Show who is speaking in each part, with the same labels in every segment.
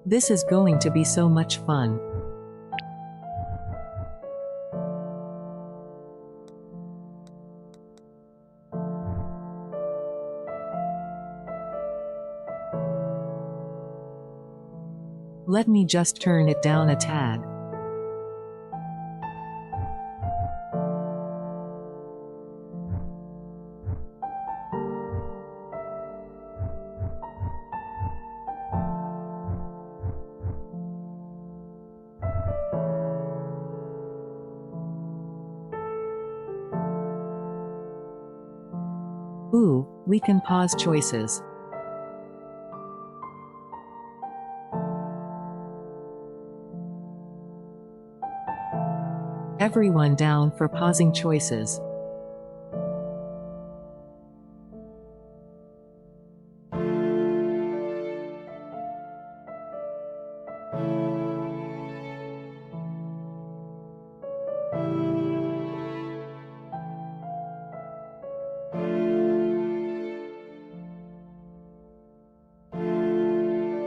Speaker 1: This is going to be so much fun. Let me just turn it down a tad. Ooh, we can pause choices. Everyone down for pausing choices.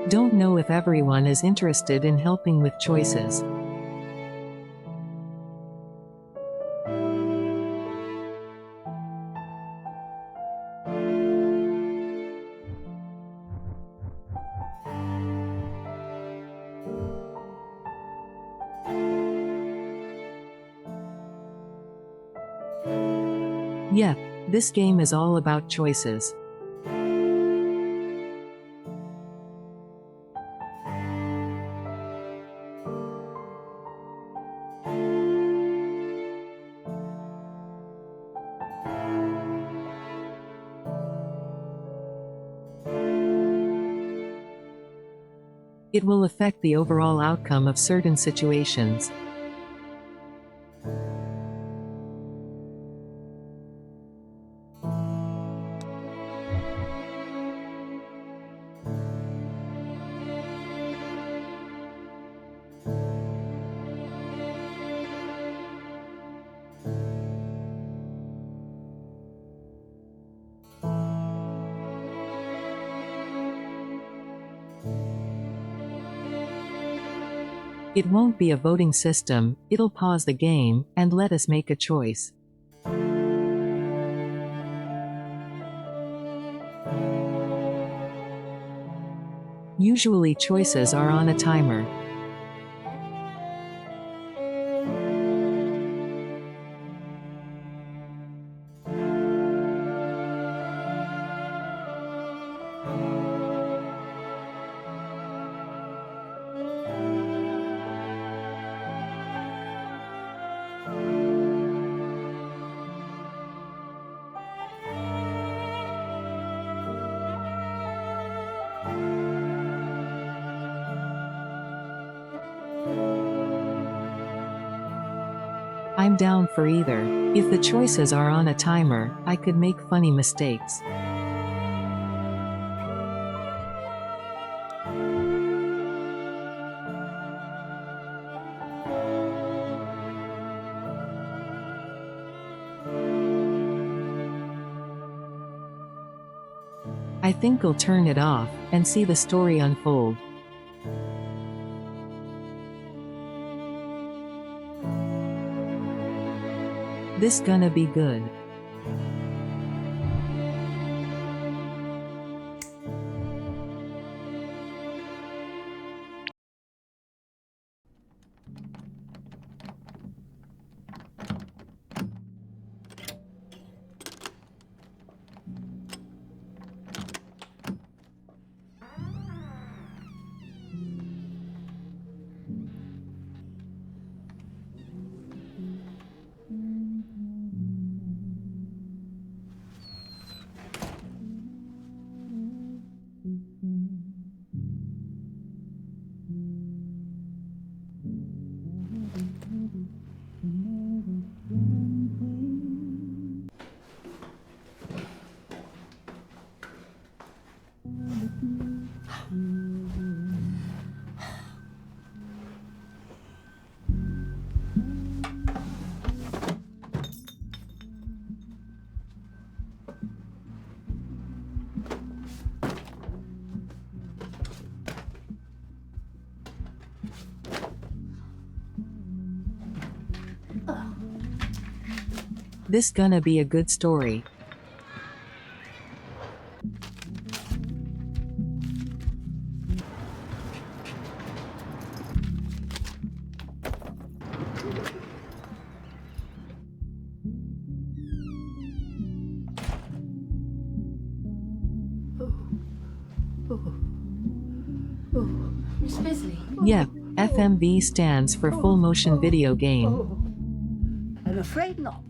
Speaker 1: Don't know if everyone is interested in helping with choices. Yep, this game is all about choices. It will affect the overall outcome of certain situations. It won't be a voting system, it'll pause the game, and let us make a choice. Usually choices are on a timer. I'm down for either. If the choices are on a timer, I could make funny mistakes. I think I'll turn it off, and see the story unfold. This gonna be good. This gonna be a good story.
Speaker 2: Miss Bisley.
Speaker 1: Yep, FMV stands for full motion video game.
Speaker 3: I'm afraid not.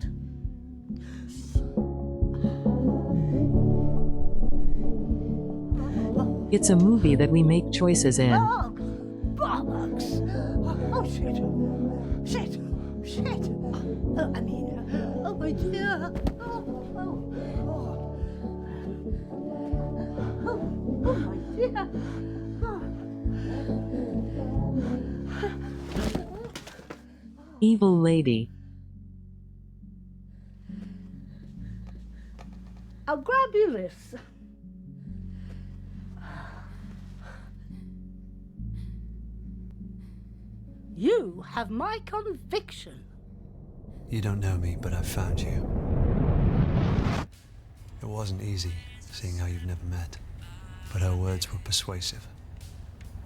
Speaker 1: It's a movie that we make choices in.
Speaker 3: Oh, bollocks! Oh, shit. Shit. Shit. I mean, oh, my dear. Oh, my dear.
Speaker 1: Evil lady.
Speaker 3: I'll grab you this. You have my conviction.
Speaker 4: You don't know me, but I've found you. It wasn't easy, seeing how you've never met, but her words were persuasive.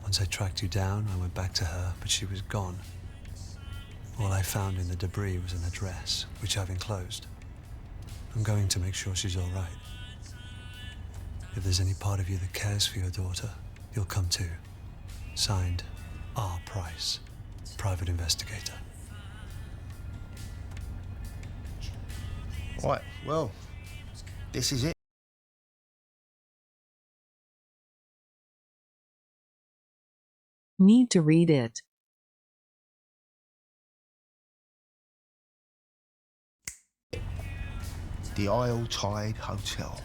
Speaker 4: Once I tracked you down, I went back to her, but she was gone. All I found in the debris was an address, which I've enclosed. I'm going to make sure she's all right. If there's any part of you that cares for your daughter, you'll come too. Signed, R. Price, Private Investigator.
Speaker 5: Right, well, this is it.
Speaker 1: Need to read it.
Speaker 5: The Isle Tide Hotel.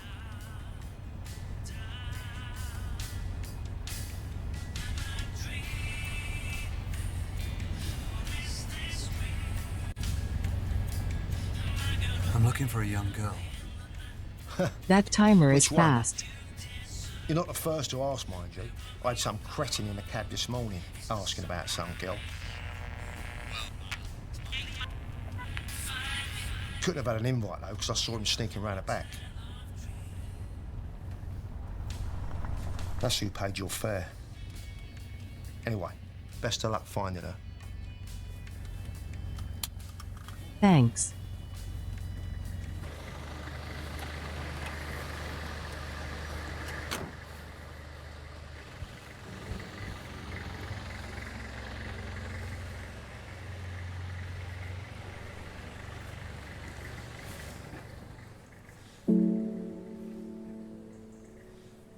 Speaker 4: I'm looking for a young girl.
Speaker 1: That timer is
Speaker 5: Which one?
Speaker 1: fast.
Speaker 5: You're not the first to ask, mind you. I had some cretin in the cab this morning asking about some girl. Couldn't have had an invite though, because I saw him sneaking round the back. That's who paid your fare. Anyway, best of luck finding her.
Speaker 1: Thanks.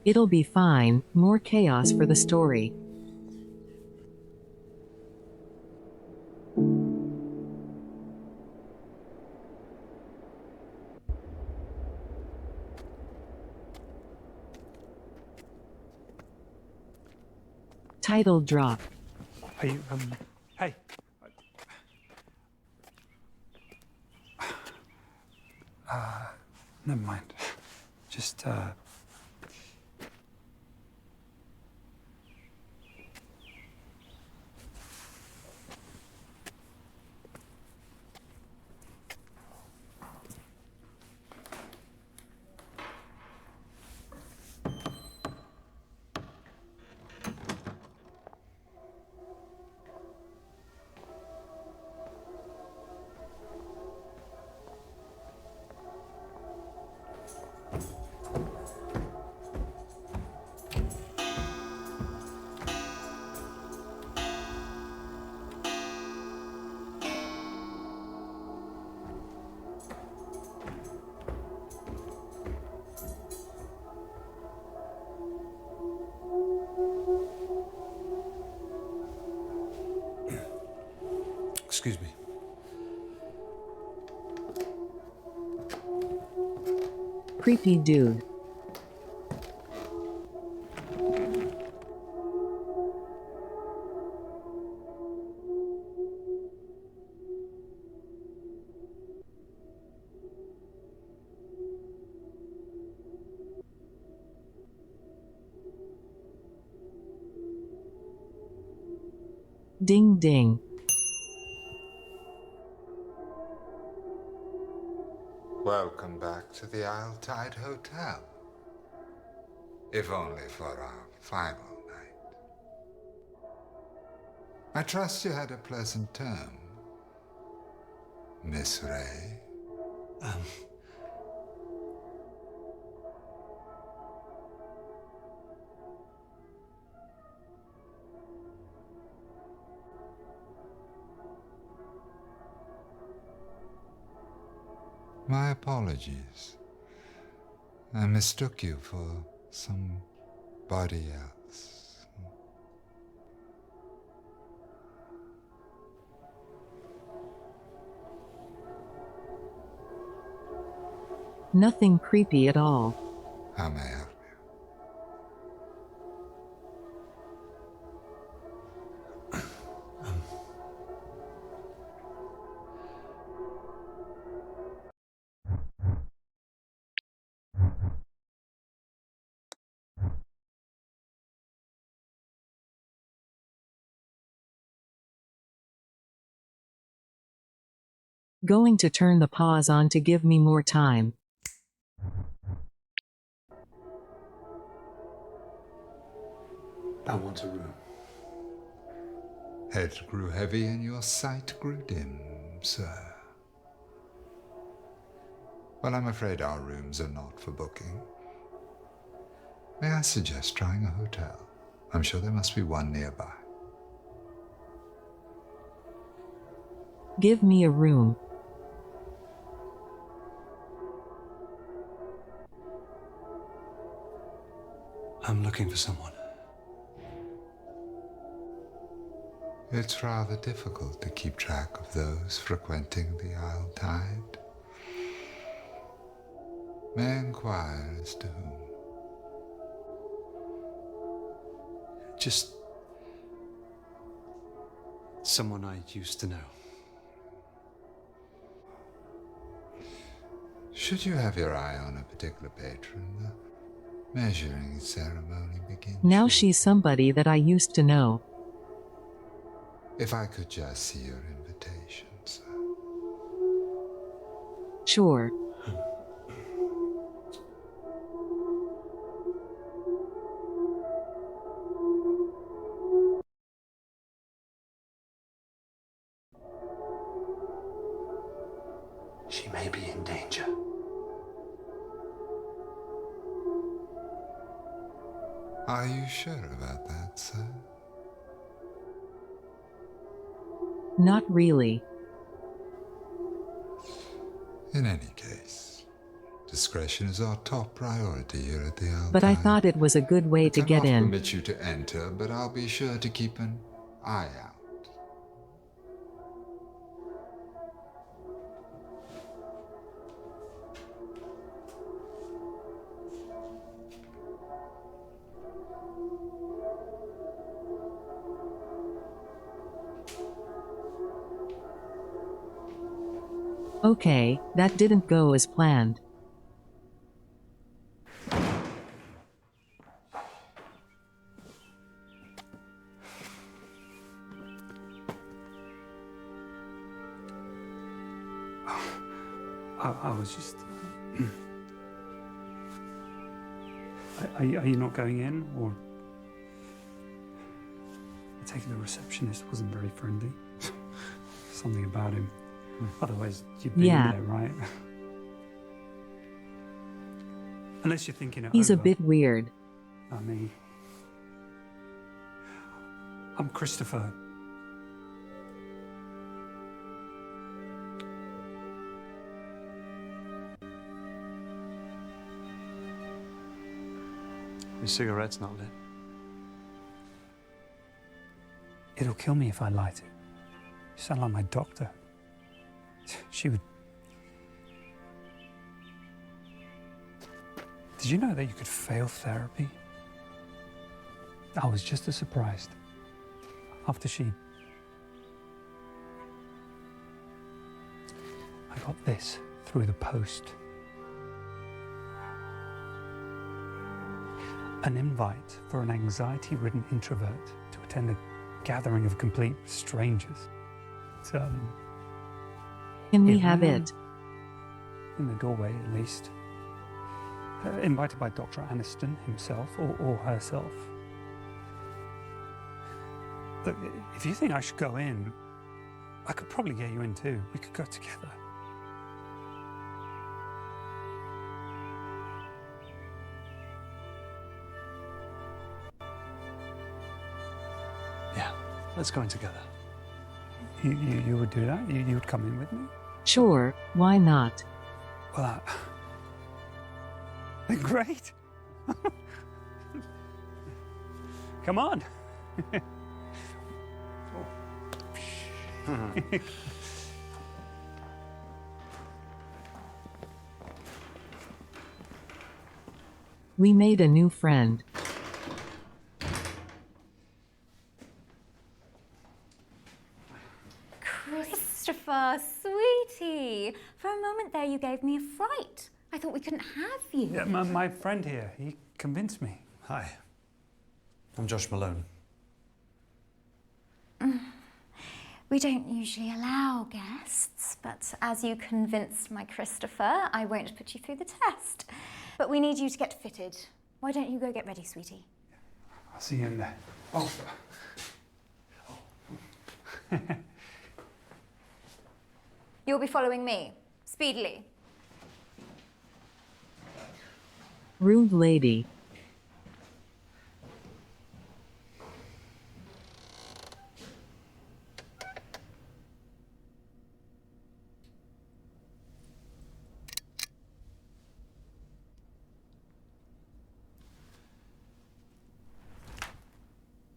Speaker 1: It'll be fine, more chaos for the story. Title drop.
Speaker 6: Are you, hey. Never mind. Just,
Speaker 4: Excuse me.
Speaker 1: Creepy dude. Ding ding.
Speaker 7: to the Isle Tide Hotel. If only for our final night. I trust you had a pleasant term, Miss Ray. My apologies. I mistook you for somebody else.
Speaker 1: Nothing creepy at all.
Speaker 7: How may I help you?
Speaker 1: Going to turn the pause on to give me more time.
Speaker 4: I want a room.
Speaker 7: Head grew heavy and your sight grew dim, sir. Well, I'm afraid our rooms are not for booking. May I suggest trying a hotel? I'm sure there must be one nearby.
Speaker 1: Give me a room.
Speaker 4: I'm looking for someone.
Speaker 7: It's rather difficult to keep track of those frequenting the Isle Tide. May I inquire as to whom?
Speaker 4: Just someone I used to know.
Speaker 7: Should you have your eye on a particular patron, the measuring ceremony begins.
Speaker 1: Now
Speaker 7: shortly.
Speaker 1: she's somebody that I used to know.
Speaker 7: If I could just see your invitation, sir.
Speaker 1: Sure.
Speaker 4: She may be in danger.
Speaker 7: Are you sure about that, sir?
Speaker 1: Not really.
Speaker 7: In any case, discretion is our top priority here at the Isle
Speaker 1: But I
Speaker 7: Tide.
Speaker 1: thought it was a good way to get
Speaker 7: I cannot
Speaker 1: in.
Speaker 7: permit you to enter, but I'll be sure to keep an eye out.
Speaker 1: Okay, that didn't go as planned.
Speaker 6: I was just... are you not going in, or... I take it the receptionist wasn't very friendly. Something about him. Otherwise, you'd be
Speaker 1: Yeah.
Speaker 6: in there, right? Unless you're thinking it
Speaker 1: He's a
Speaker 6: over.
Speaker 1: bit weird.
Speaker 6: Not me. I'm Christopher.
Speaker 4: Your cigarette's not lit.
Speaker 6: It'll kill me if I light it. You sound like my doctor. She would... Did you know that you could fail therapy? I was just as surprised. After she... I got this through the post. An invite for an anxiety-ridden introvert to attend a gathering of complete strangers. It's,
Speaker 1: Can we
Speaker 6: Yeah.
Speaker 1: have it?
Speaker 6: in the doorway, at least. invited by Dr. Aniston himself or herself. Look, if you think I should go in, I could probably get you in too. We could go together.
Speaker 4: Yeah, let's go in together.
Speaker 6: You would do that? You would come in with me?
Speaker 1: Sure, why not?
Speaker 6: Well, great. Come on.
Speaker 1: We made a new friend.
Speaker 8: Christopher, sweetie. For a moment there, you gave me a fright. I thought we couldn't have you.
Speaker 6: Yeah, my friend here, he convinced me.
Speaker 4: Hi, I'm Josh Malone.
Speaker 8: We don't usually allow guests, but as you convinced my Christopher, I won't put you through the test. But we need you to get fitted. Why don't you go get ready, sweetie?
Speaker 6: I'll see you in there. Oh.
Speaker 8: You'll be following me, speedily.
Speaker 1: Rude lady.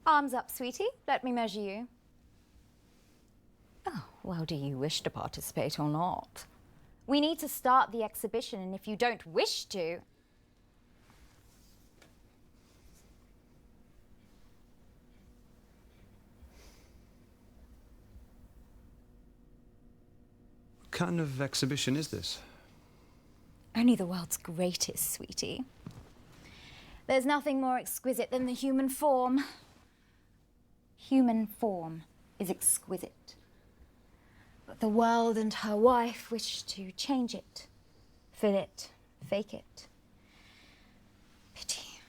Speaker 8: Arms up, sweetie. Let me measure you. Oh, well, do you wish to participate or not? We need to start the exhibition, and if you don't wish to...
Speaker 4: What kind of exhibition is this?
Speaker 8: Only the world's greatest, sweetie. There's nothing more exquisite than the human form. Human form is exquisite. But the world and her wife wish to change it, fill it, fake it. Pity.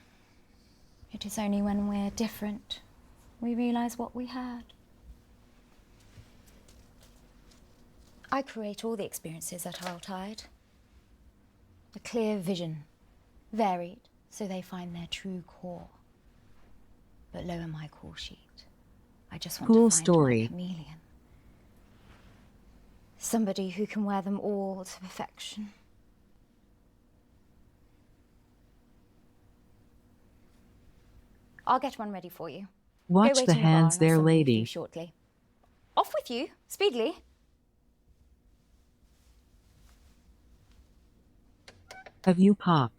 Speaker 8: It is only when we're different we realize what we had. I create all the experiences at Our Tide. A clear vision, varied, so they find their true core. But lower my call sheet. I just want
Speaker 1: Cool
Speaker 8: to find
Speaker 1: story.
Speaker 8: my chameleon. Somebody who can wear them all to perfection. I'll get one ready for you.
Speaker 1: Watch
Speaker 8: Go wait
Speaker 1: the
Speaker 8: in bar
Speaker 1: hands
Speaker 8: and I'll
Speaker 1: there,
Speaker 8: summon you
Speaker 1: lady.
Speaker 8: through shortly. Off with you, speedily.
Speaker 1: Have you pop?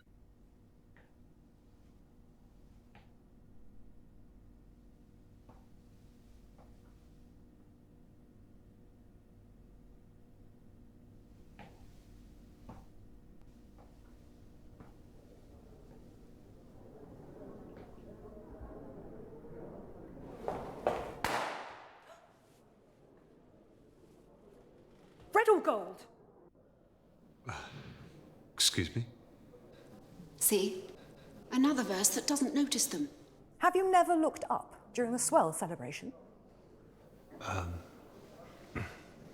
Speaker 9: Red or gold?
Speaker 4: Excuse me?
Speaker 2: See? Another verse that doesn't notice them.
Speaker 9: Have you never looked up during the swell celebration?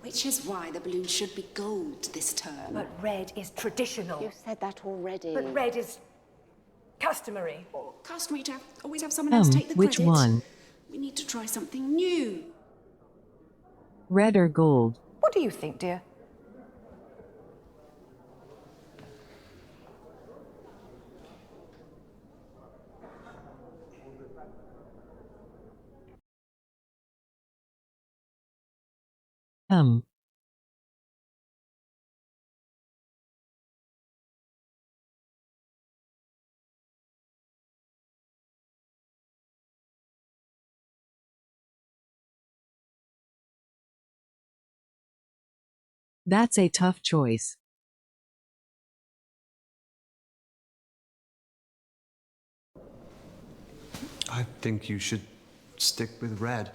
Speaker 2: Which is why the balloon should be gold this term.
Speaker 9: But red is traditional.
Speaker 10: You said that already.
Speaker 9: But red is customary.
Speaker 2: Customary to always have someone else take the
Speaker 1: Which
Speaker 2: credit.
Speaker 1: one?
Speaker 2: We need to try something new.
Speaker 1: Red or gold?
Speaker 9: What do you think, dear?
Speaker 1: That's a tough choice.
Speaker 4: I think you should stick with red.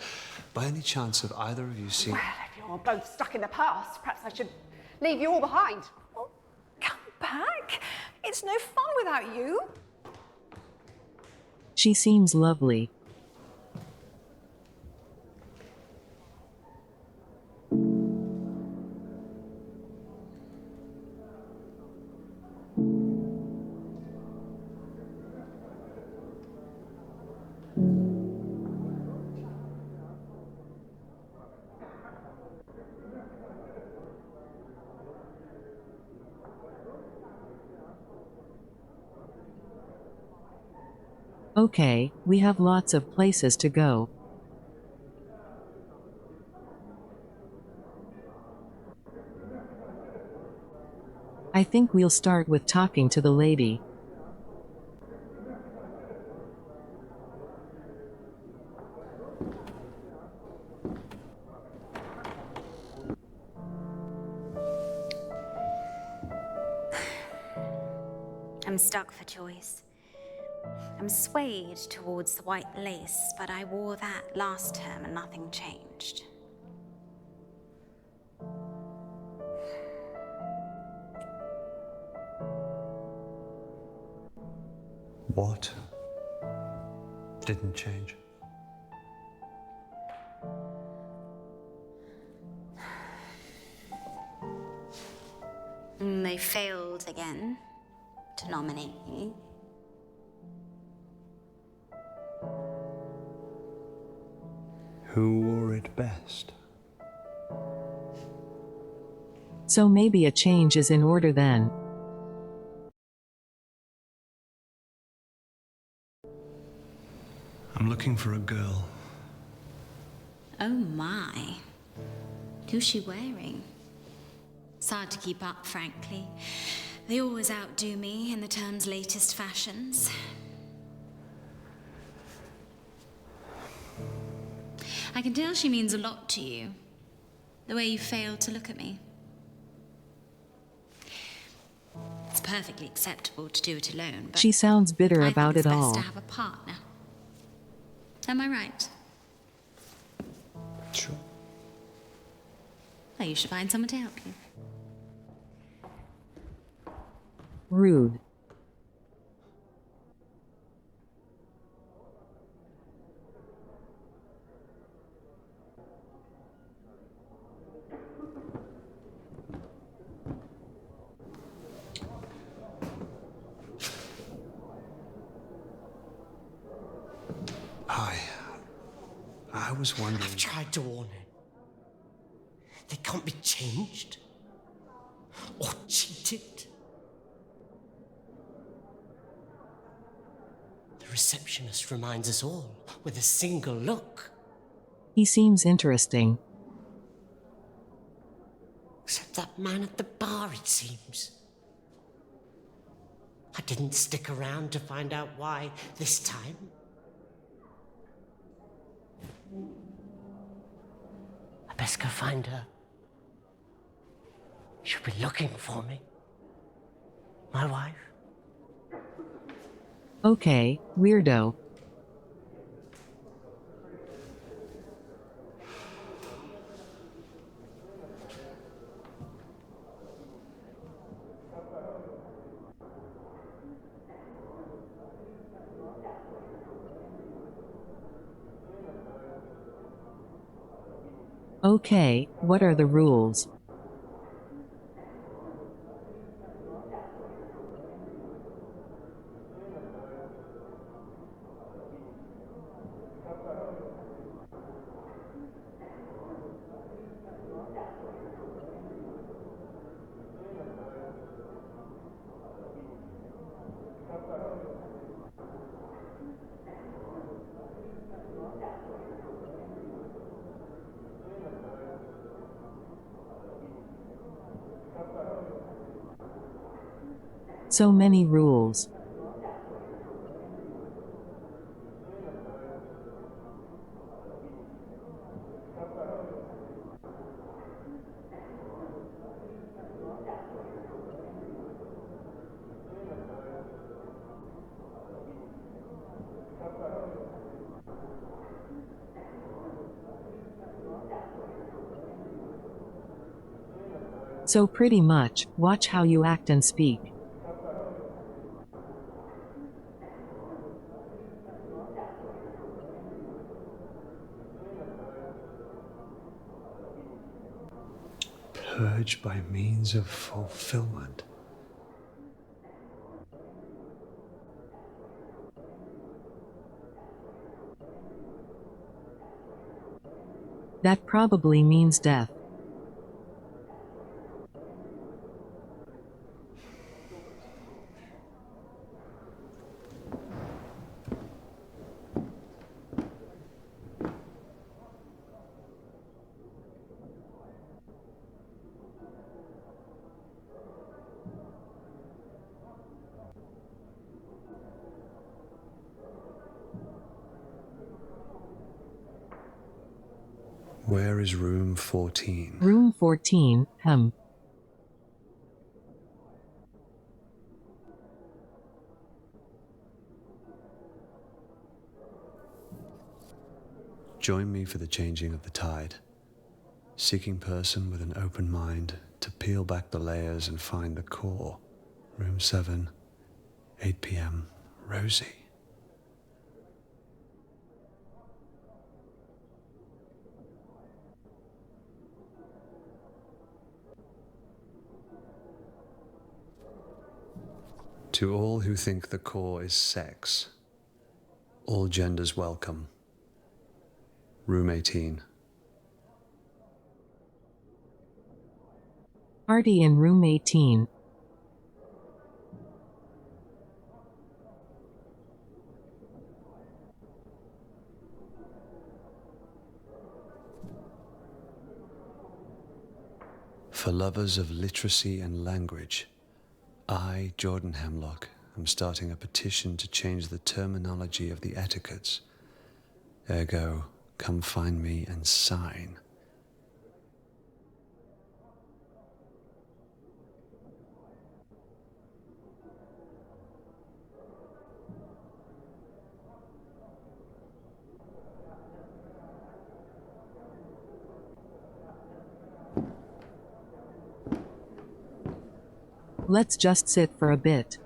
Speaker 4: By any chance have either of you seen...
Speaker 10: Well, if you're both stuck in the past, perhaps I should leave you all behind.
Speaker 9: Come back. It's no fun without you.
Speaker 1: She seems lovely. Okay, we have lots of places to go. I think we'll start with talking to the lady.
Speaker 8: I'm stuck for choice. I'm swayed towards the white lace, but I wore that last term and nothing changed.
Speaker 4: What didn't change?
Speaker 8: They failed again to nominate me.
Speaker 4: Who wore it best?
Speaker 1: So maybe a change is in order then.
Speaker 4: I'm looking for a girl.
Speaker 8: Oh my. Who's she wearing? It's hard to keep up, frankly. They always outdo me in the term's latest fashions. I can tell she means a lot to you. The way you failed to look at me. It's perfectly acceptable to do it alone, but
Speaker 1: She sounds bitter
Speaker 8: I
Speaker 1: about
Speaker 8: think
Speaker 1: it
Speaker 8: it's
Speaker 1: all.
Speaker 8: best to have a partner. Am I right?
Speaker 4: Sure.
Speaker 8: Well, you should find someone to help you.
Speaker 1: Rude.
Speaker 4: Hi. I was wondering...
Speaker 11: I've tried to warn her. They can't be changed or cheated. The receptionist reminds us all with a single look.
Speaker 1: He seems interesting.
Speaker 11: Except that man at the bar, it seems. I didn't stick around to find out why this time. I best go find her. She'll be looking for me. My wife.
Speaker 1: Okay, weirdo. Okay, what are the rules? So many rules. So pretty much, watch how you act and speak.
Speaker 4: purge by means of fulfillment.
Speaker 1: That probably means death.
Speaker 4: Where is room 14?
Speaker 1: Room 14,
Speaker 4: Join me for the changing of the tide. Seeking person with an open mind to peel back the layers and find the core. Room 7, 8 p.m. Rosie. To all who think the core is sex, all genders welcome. Room 18.
Speaker 1: Party in room 18.
Speaker 4: For lovers of literacy and language, I, Jordan Hemlock, am starting a petition to change the terminology of the etiquettes. Ergo, come find me and sign.
Speaker 1: Let's just sit for a bit.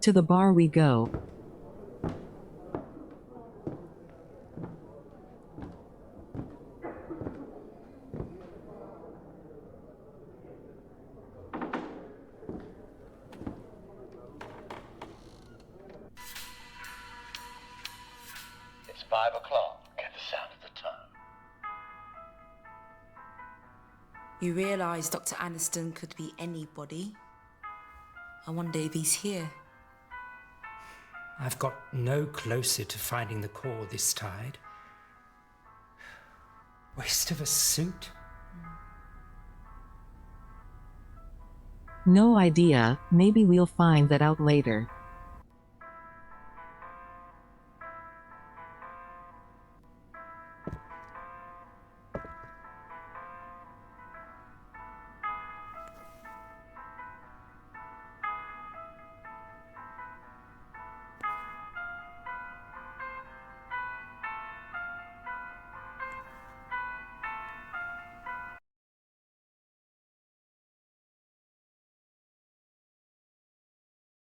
Speaker 1: To the bar we go.
Speaker 12: It's 5 o'clock. Get the sound of the tongue.
Speaker 13: You realise Dr. Aniston could be anybody. I wonder if he's here.
Speaker 14: I've got no closer to finding the core this tide. Waste of a suit.
Speaker 1: No idea, maybe we'll find that out later.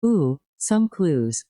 Speaker 1: Ooh, some clues.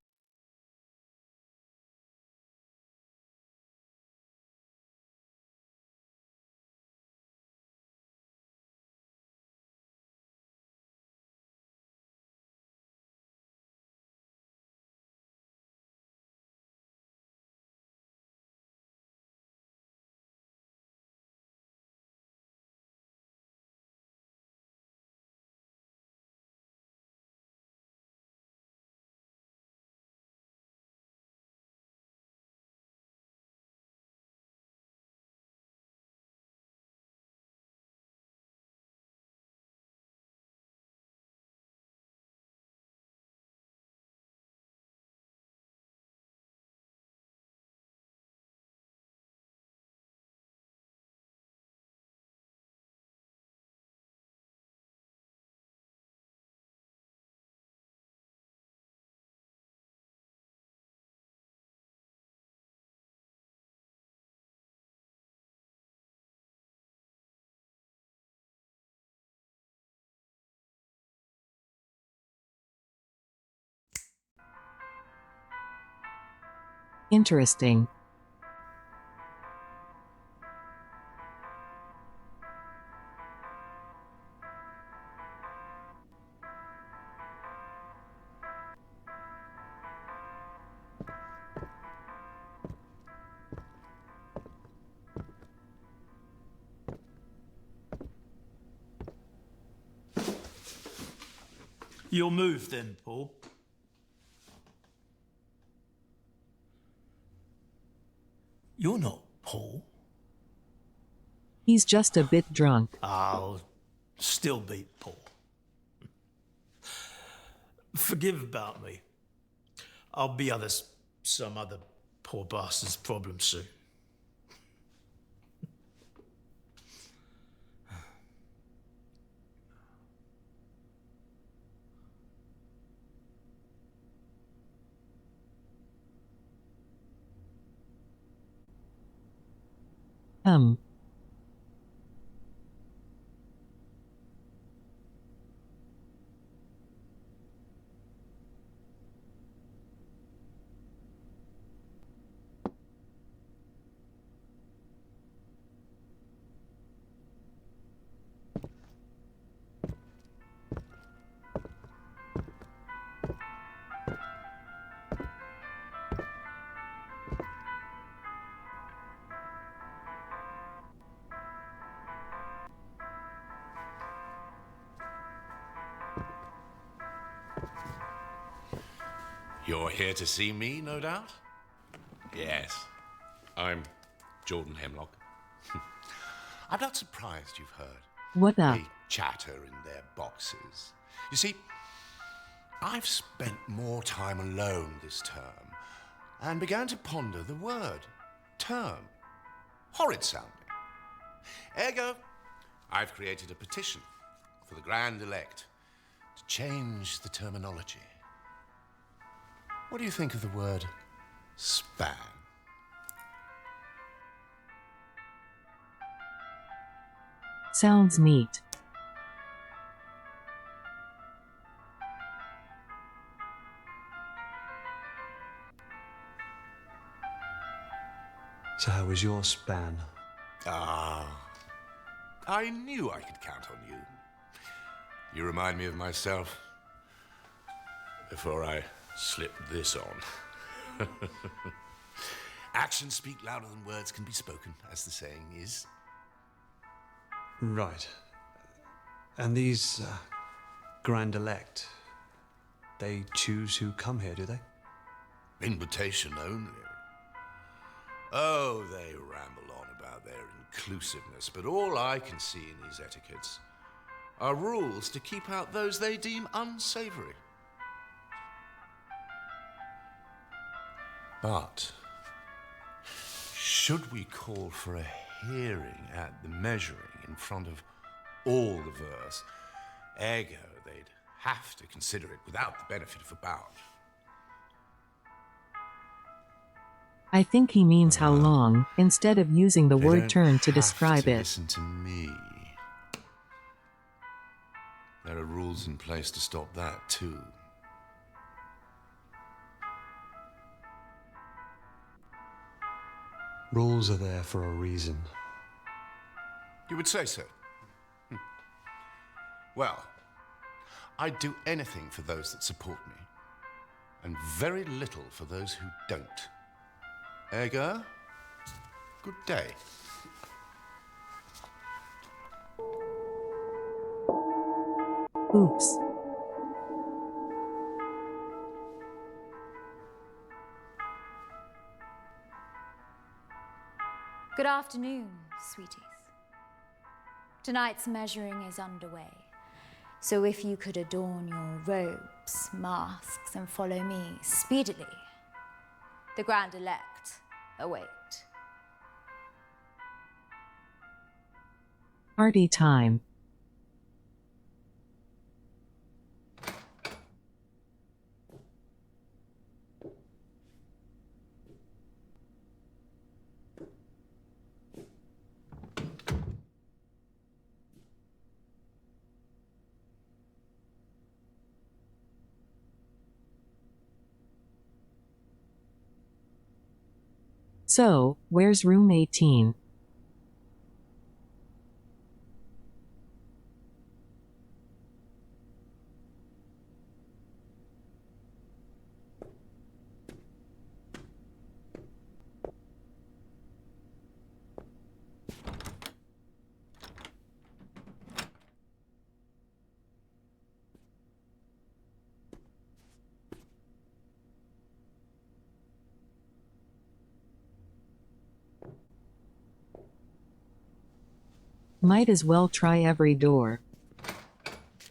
Speaker 1: Interesting.
Speaker 15: You'll move then, Paul. You're not Paul.
Speaker 1: He's just a bit drunk.
Speaker 15: I'll still beat Paul. Forgive about me. I'll be some other poor bastard's problem soon.
Speaker 16: You're here to see me, no doubt? Yes. I'm Jordan Hemlock. I'm not surprised you've heard.
Speaker 1: What up?
Speaker 16: They chatter in their boxes. You see, I've spent more time alone this term and began to ponder the word term. Horrid sounding. Ergo, I've created a petition for the Grand Elect to change the terminology. What do you think of the word span?
Speaker 1: Sounds neat.
Speaker 4: So how was your span?
Speaker 16: I knew I could count on you. You remind me of myself before I slipped this on. Actions speak louder than words can be spoken, as the saying is.
Speaker 4: Right. And these Grand Elect, they choose who come here, do they?
Speaker 16: Invitation only. Oh, they ramble on about their inclusiveness, but all I can see in these etiquettes are rules to keep out those they deem unsavory. But should we call for a hearing at the measuring in front of all the verse, ergo they'd have to consider it without the benefit of a bout.
Speaker 1: I think he means how long, instead of using the
Speaker 16: They
Speaker 1: word
Speaker 16: don't
Speaker 1: turn to
Speaker 16: have
Speaker 1: describe
Speaker 16: to
Speaker 1: it.
Speaker 16: Listen to me. There are rules in place to stop that too.
Speaker 4: Rules are there for a reason.
Speaker 16: You would say so. Well, I'd do anything for those that support me, and very little for those who don't. Ergo, good day.
Speaker 1: Oops.
Speaker 8: Good afternoon, sweeties. Tonight's measuring is underway, so if you could adorn your robes, masks, and follow me speedily, the Grand Elect await.
Speaker 1: Party time. So, where's room 18? Might as well try every door.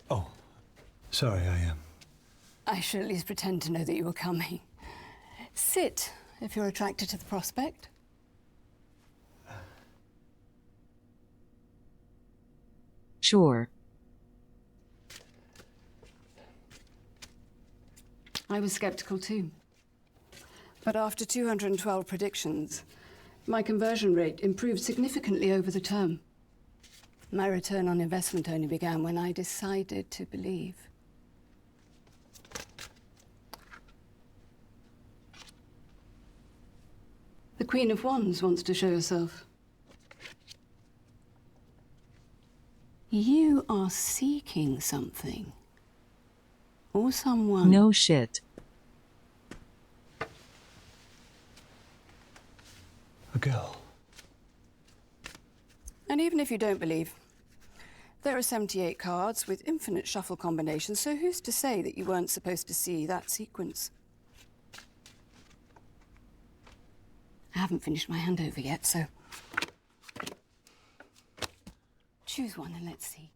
Speaker 4: Oh, sorry,
Speaker 17: I should at least pretend to know that you were coming. Sit, if you're attracted to the prospect.
Speaker 1: Sure.
Speaker 17: I was skeptical too. But after 212 predictions, my conversion rate improved significantly over the term. My return on investment only began when I decided to believe. The Queen of Wands wants to show herself. You are seeking something. Or someone.
Speaker 1: No shit.
Speaker 4: A girl.
Speaker 17: And even if you don't believe, there are 78 cards with infinite shuffle combinations, so who's to say that you weren't supposed to see that sequence? I haven't finished my handover yet, so choose one and let's see.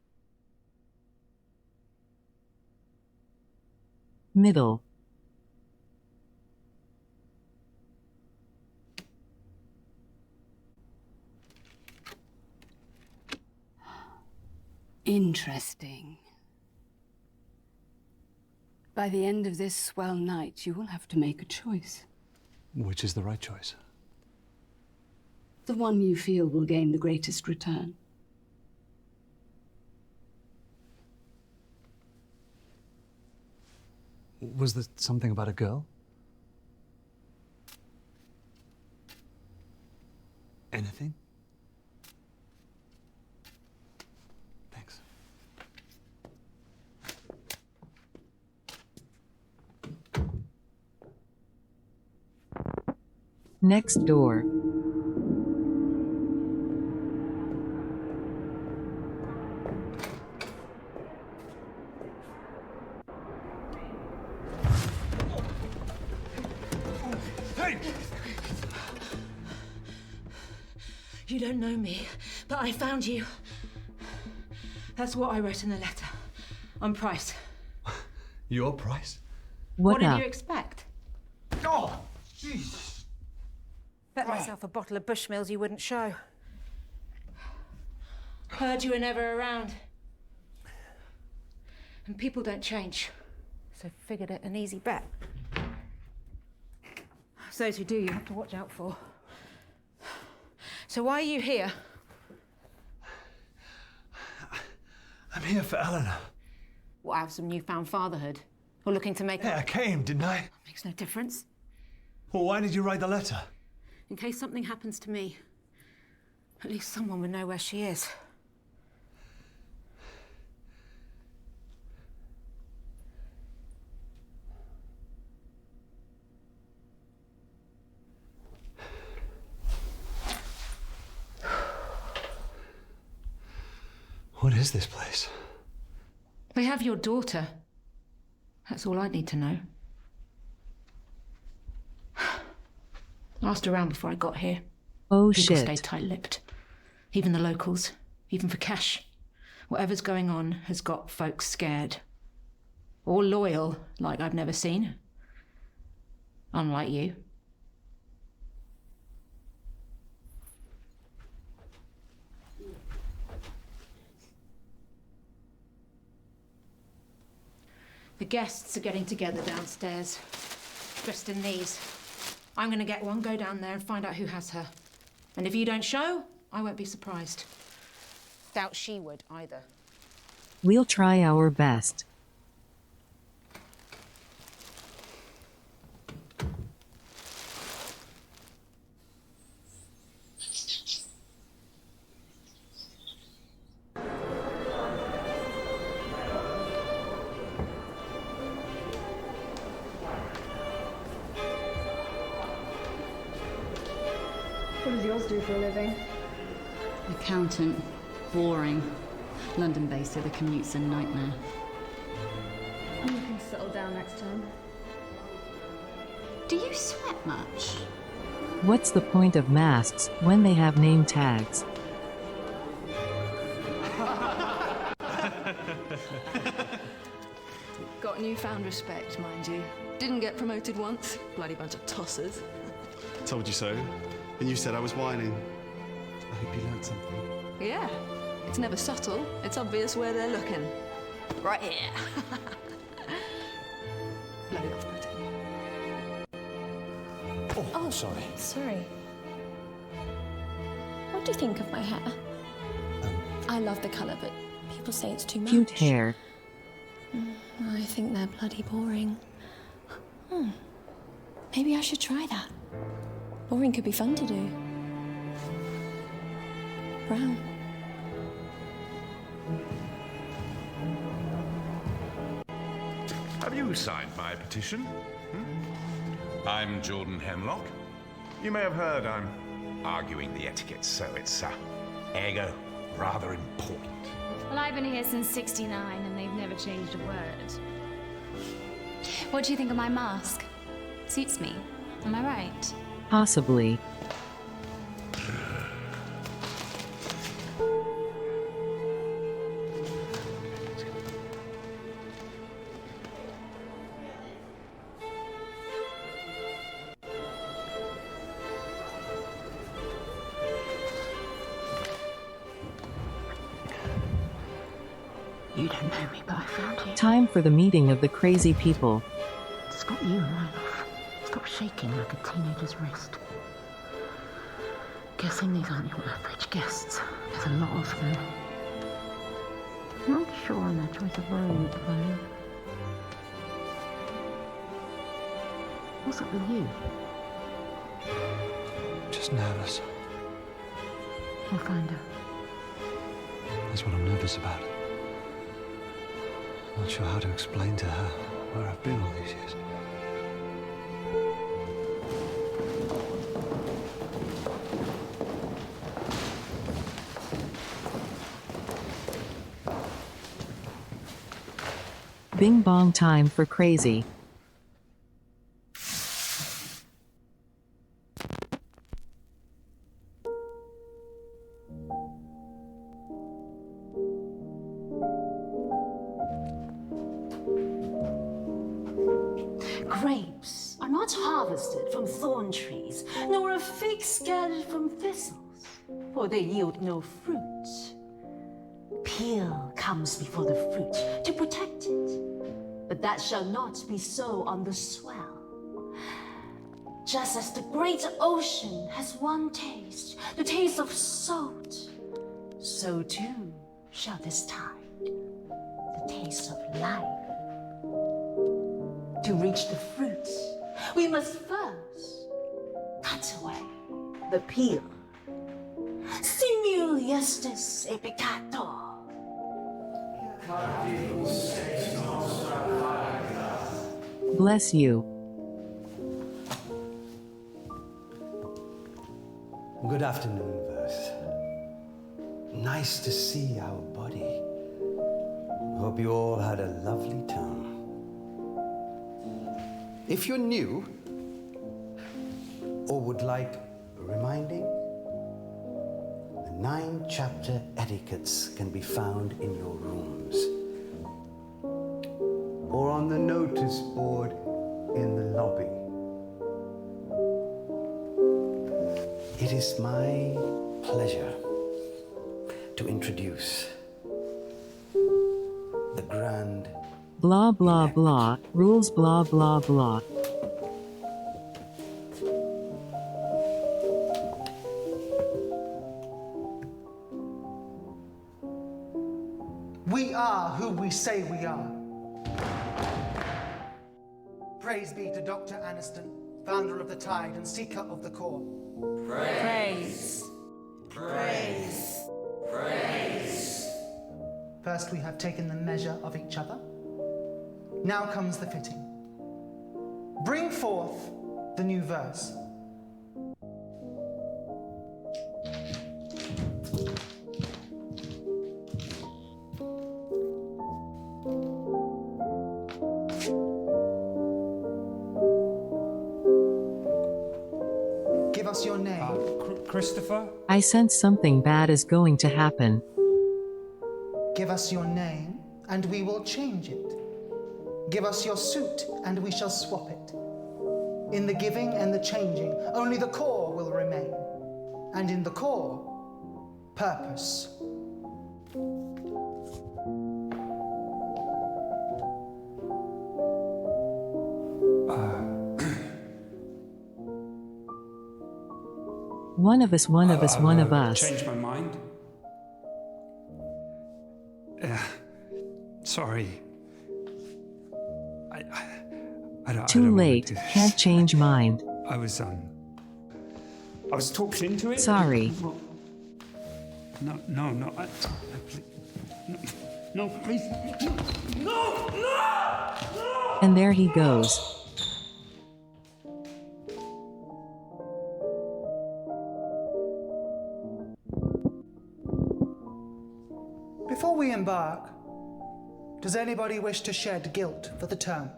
Speaker 1: Middle.
Speaker 17: Interesting. By the end of this swell night, you will have to make a choice.
Speaker 4: Which is the right choice?
Speaker 17: The one you feel will gain the greatest return.
Speaker 4: Was there something about a girl? Anything? Thanks.
Speaker 1: Next door.
Speaker 13: You don't know me, but I found you. That's what I wrote in the letter. I'm Price.
Speaker 4: Your price?
Speaker 13: What did you expect?
Speaker 4: Oh, Jesus.
Speaker 13: Bet myself a bottle of Bushmills you wouldn't show. Heard you were never around. And people don't change. So figured it an easy bet. Those who do, you have to watch out for. So why are you here?
Speaker 4: I'm here for Eleanor.
Speaker 13: What, out of some newfound fatherhood? Or looking to make...
Speaker 4: Yeah, I came, didn't I?
Speaker 13: Makes no difference.
Speaker 4: Well, why did you write the letter?
Speaker 13: In case something happens to me, at least someone would know where she is.
Speaker 4: What is this place?
Speaker 13: They have your daughter. That's all I need to know. Asked around before I got here.
Speaker 1: Oh,
Speaker 13: People
Speaker 1: shit.
Speaker 13: stay tight-lipped. Even the locals. Even for cash. Whatever's going on has got folks scared. Or loyal, like I've never seen. Unlike you. The guests are getting together downstairs, dressed in these. I'm going to get one, go down there and find out who has her. And if you don't show, I won't be surprised. Doubt she would either.
Speaker 1: We'll try our best.
Speaker 17: What does yours do for a living?
Speaker 18: Accountant. Boring. London-based, so the commute's a nightmare.
Speaker 17: You can settle down next time.
Speaker 18: Do you sweat much?
Speaker 1: What's the point of masks when they have name tags?
Speaker 19: Got newfound respect, mind you. Didn't get promoted once. Bloody bunch of tossers.
Speaker 20: Told you so. And you said I was whining. I hope you learned something.
Speaker 19: Yeah. It's never subtle. It's obvious where they're looking. Right here. Blow it off, Bertie.
Speaker 21: Oh, sorry. Sorry. What do you think of my hair? I love the colour, but people say it's too much.
Speaker 1: Cute hair.
Speaker 21: I think they're bloody boring. Maybe I should try that. Boring could be fun to do. Brown.
Speaker 22: Have you signed my petition? I'm Jordan Hemlock. You may have heard I'm arguing the etiquette, so it's ergo rather important.
Speaker 23: Well, I've been here since '69 and they've never changed a word. What do you think of my mask? Suits me. Am I right?
Speaker 1: Possibly.
Speaker 13: You don't know me, but I found you.
Speaker 1: Time for the meeting of the crazy people.
Speaker 13: It's got you right off. Stop shaking like a teenager's wrist. Guessing these aren't your average guests. There's a lot of them. Not sure on their choice of robe, though. What's up with you?
Speaker 4: Just nervous.
Speaker 13: We'll find her.
Speaker 4: That's what I'm nervous about. Not sure how to explain to her where I've been all these years.
Speaker 1: Bing bong time for crazy.
Speaker 3: Grapes are not harvested from thorn trees, nor are figs gathered from thistles, for they yield no fruit. Peel comes before the fruit to protect it, but that shall not be so on the swell. Just as the great ocean has one taste, the taste of salt, so too shall this tide, the taste of life. To reach the fruit, we must first cut away the peel. Simul justus et peccator.
Speaker 1: Bless you.
Speaker 24: Good afternoon, Verse. Nice to see our body. Hope you all had a lovely time. If you're new or would like reminding, the 9-chapter etiquettes can be found in your rooms or on the notice board in the lobby. It is my pleasure to introduce the Grand
Speaker 1: Blah blah blah, rules blah blah blah.
Speaker 25: We are who we say we are. Praise be to Dr. Aniston, founder of the Tide and seeker of the core.
Speaker 3: Praise. Praise. Praise.
Speaker 25: First, we have taken the measure of each other. Now comes the fitting. Bring forth the new verse. Give us your name.
Speaker 14: Christopher?
Speaker 1: I sense something bad is going to happen.
Speaker 25: Give us your name, and we will change it. Give us your suit, and we shall swap it. In the giving and the changing, only the core will remain. And in the core, purpose.
Speaker 1: One of us, one of us, one of us.
Speaker 14: Changed my mind. Sorry. I don't
Speaker 1: Too
Speaker 14: wanna
Speaker 1: late,
Speaker 14: do this.
Speaker 1: can't change mind.
Speaker 14: I was talked into it.
Speaker 1: Sorry.
Speaker 14: No, no, please, no!
Speaker 1: And there he goes.
Speaker 25: Before we embark, does anybody wish to shed guilt for the term?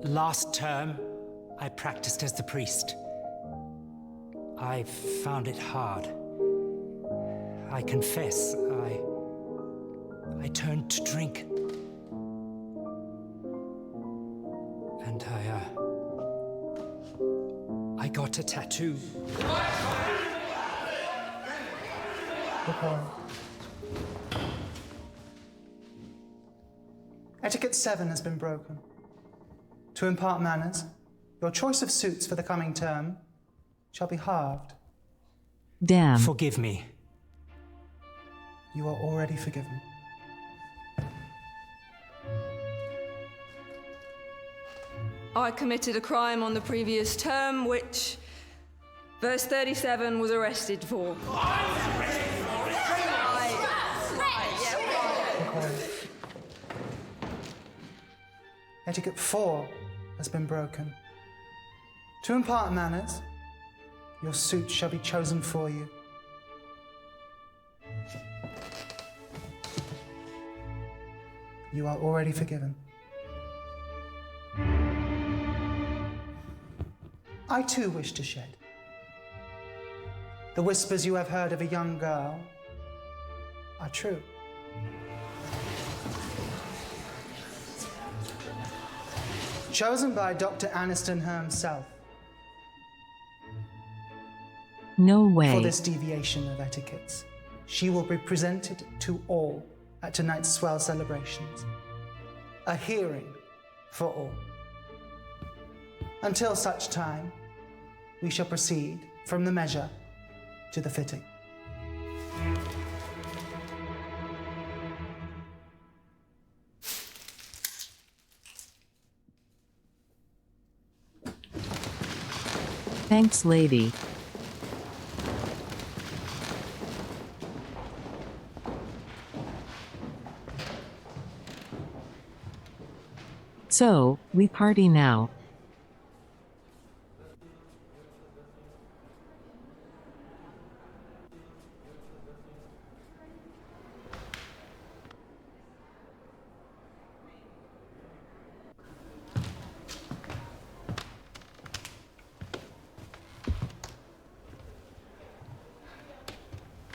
Speaker 14: Last term, I practiced as the priest. I found it hard. I confess, I turned to drink. And I got a tattoo.
Speaker 25: Etiquette 7 has been broken. To impart manners, your choice of suits for the coming term shall be halved.
Speaker 1: Damn.
Speaker 14: Forgive me.
Speaker 25: You are already forgiven.
Speaker 19: I committed a crime on the previous term, which verse 37 was arrested for.
Speaker 25: Etiquette 4 has been broken. To impart manners, your suit shall be chosen for you. You are already forgiven. I too wish to shed. The whispers you have heard of a young girl are true. Chosen by Dr. Aniston himself.
Speaker 1: No way.
Speaker 25: For this deviation of etiquettes, she will be presented to all at tonight's swell celebrations. A hearing for all. Until such time, we shall proceed from the measure to the fitting.
Speaker 1: Thanks, lady. So, we party now.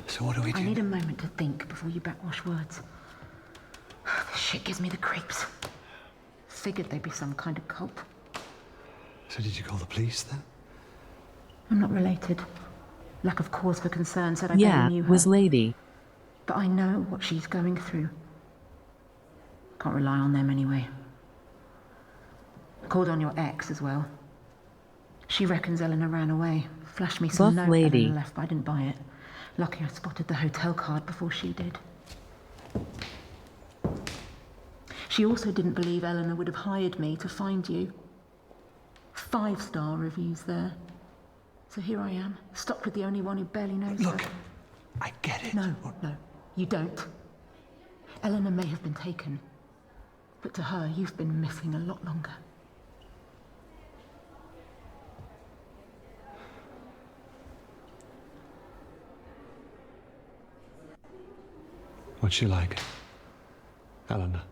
Speaker 4: So what do we do?
Speaker 13: I need a moment to think before you backwash words. This shit gives me the creeps. Figured they'd be some kind of cult.
Speaker 4: So did you call the police then?
Speaker 13: I'm not related. Lack of cause for concern said I barely knew her.
Speaker 1: Was lady.
Speaker 13: But I know what she's going through. Can't rely on them anyway. Called on your ex as well. She reckons Eleanor ran away. Flashed me some
Speaker 1: Buff
Speaker 13: note
Speaker 1: lady.
Speaker 13: Eleanor left, but I didn't buy it. Lucky I spotted the hotel card before she did. She also didn't believe Eleanor would have hired me to find you. 5-star reviews there. So here I am, stuck with the only one who barely knows her.
Speaker 4: Look, I get it.
Speaker 13: No, you don't. Eleanor may have been taken, but to her, you've been missing a lot longer.
Speaker 4: What's she like? Eleanor.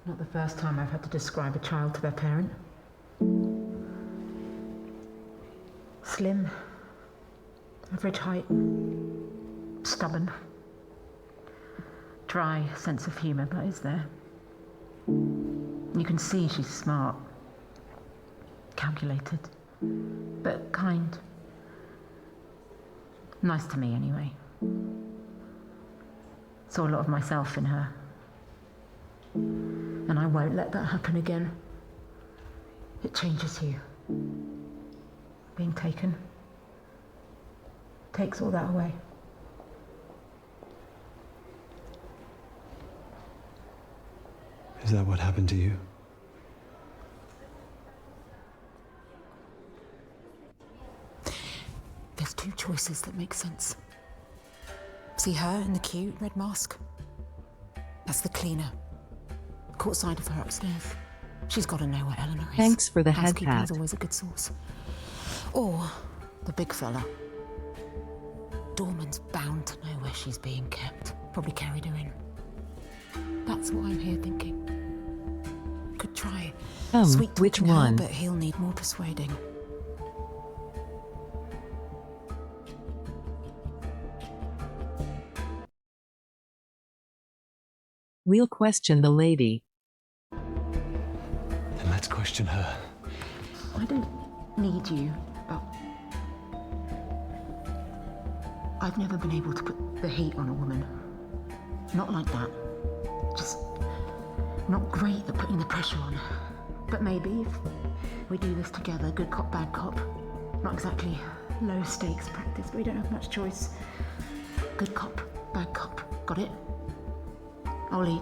Speaker 13: Not the first time I've had to describe a child to their parent. Slim, average height, stubborn. Dry sense of humour, but is there. You can see she's smart, calculated, but kind. Nice to me, anyway. Saw a lot of myself in her. And I won't let that happen again. It changes you. Being taken takes all that away.
Speaker 4: Is that what happened to you?
Speaker 13: There's two choices that make sense. See her in the cute red mask? That's the cleaner. Caught sight of her upstairs. She's got to know where Eleanor is.
Speaker 1: Thanks for the head
Speaker 13: Housekeeping's
Speaker 1: pat.
Speaker 13: always a good source. Or the big fella. Dorman's bound to know where she's being kept. Probably carried her in. That's what I'm here thinking. Could try. Sweet
Speaker 1: Which
Speaker 13: talking her,
Speaker 1: one?
Speaker 13: but he'll need more persuading.
Speaker 1: We'll question the lady.
Speaker 4: Then let's question her.
Speaker 13: I don't need you, but I've never been able to put the heat on a woman. Not like that. Just not great at putting the pressure on. But maybe if we do this together, good cop, bad cop. Not exactly low stakes practice, but we don't have much choice. Good cop, bad cop. Got it? I'll lead.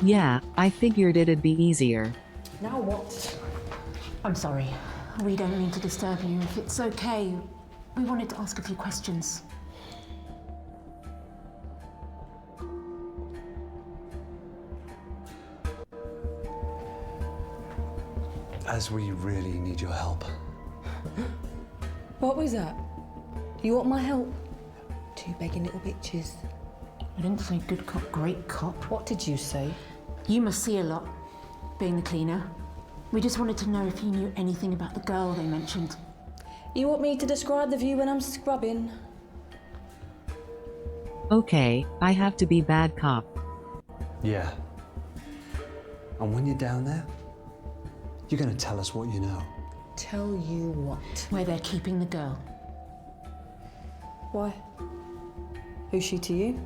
Speaker 1: Yeah, I figured it'd be easier.
Speaker 13: Now what? I'm sorry. We don't mean to disturb you. If it's okay, we wanted to ask a few questions.
Speaker 4: As we really need your help.
Speaker 2: What was that? You want my help? Two begging little bitches.
Speaker 13: I didn't say good cop, great cop.
Speaker 2: What did you say?
Speaker 13: You must see a lot, being the cleaner. We just wanted to know if you knew anything about the girl they mentioned.
Speaker 2: You want me to describe the view when I'm scrubbing?
Speaker 1: Okay, I have to be bad cop.
Speaker 4: Yeah. And when you're down there, you're gonna tell us what you know.
Speaker 2: Tell you what?
Speaker 13: Where they're keeping the girl.
Speaker 2: Why? Who's she to you?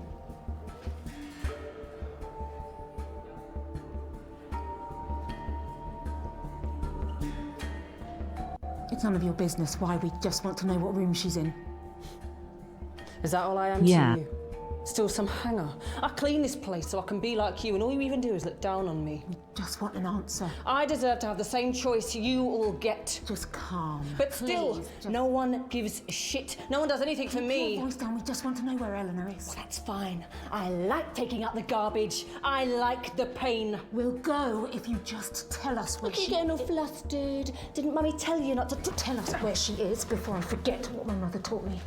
Speaker 13: It's none of your business why. We just want to know what room she's in.
Speaker 2: Is that all I am
Speaker 1: Yeah.
Speaker 2: to you? Still some hanger. I clean this place so I can be like you, and all you even do is look down on me.
Speaker 13: Just want an answer.
Speaker 2: I deserve to have the same choice you all get.
Speaker 13: Just calm.
Speaker 2: But still, no one gives a shit. No one does anything for me.
Speaker 13: Keep your voice down. We just want to know where Eleanor is.
Speaker 2: Well, that's fine. I like taking out the garbage. I like the pain.
Speaker 13: We'll go if you just tell us where
Speaker 2: Look, you're
Speaker 13: she
Speaker 2: getting all flustered. Didn't Mummy tell you not to
Speaker 13: tell us where she is before I forget what my mother taught me.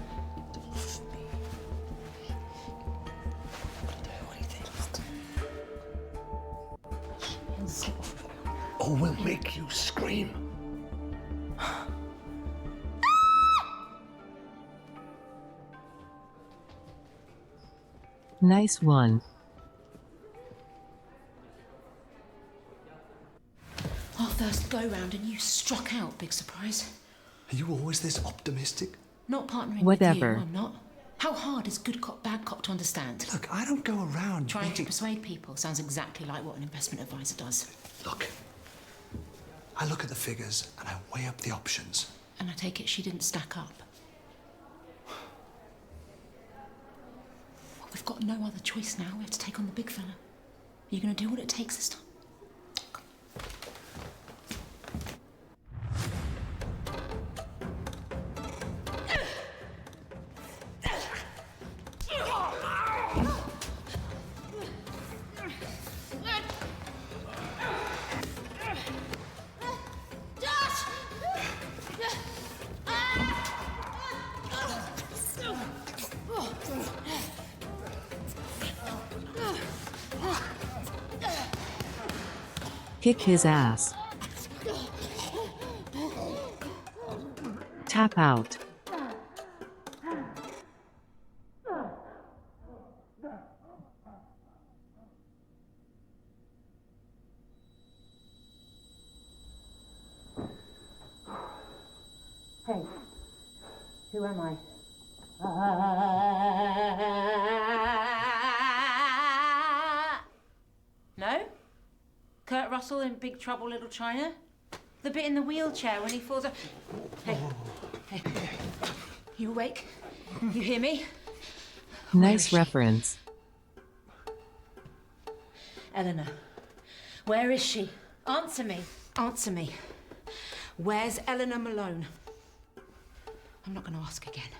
Speaker 16: Or we'll make you scream.
Speaker 1: Nice one.
Speaker 13: Our first go round and you struck out. Big surprise.
Speaker 4: Are you always this optimistic?
Speaker 13: Not partnering
Speaker 1: Whatever.
Speaker 13: with you, I'm not. How hard is good cop, bad cop to understand?
Speaker 4: Look, I don't go around
Speaker 13: Trying to persuade people sounds exactly like what an investment advisor does.
Speaker 4: Look, I look at the figures and I weigh up the options.
Speaker 13: And I take it she didn't stack up. Well, we've got no other choice now. We have to take on the big fella. Are you going to do what it takes this time?
Speaker 1: Kick his ass. Tap out.
Speaker 13: Hey, who am I? No? Kurt Russell in Big Trouble Little China? The bit in the wheelchair when he falls off. Hey, hey, you awake? You hear me?
Speaker 1: Nice reference.
Speaker 13: Eleanor, where is she? Answer me. Answer me. Where's Eleanor Malone? I'm not going to ask again.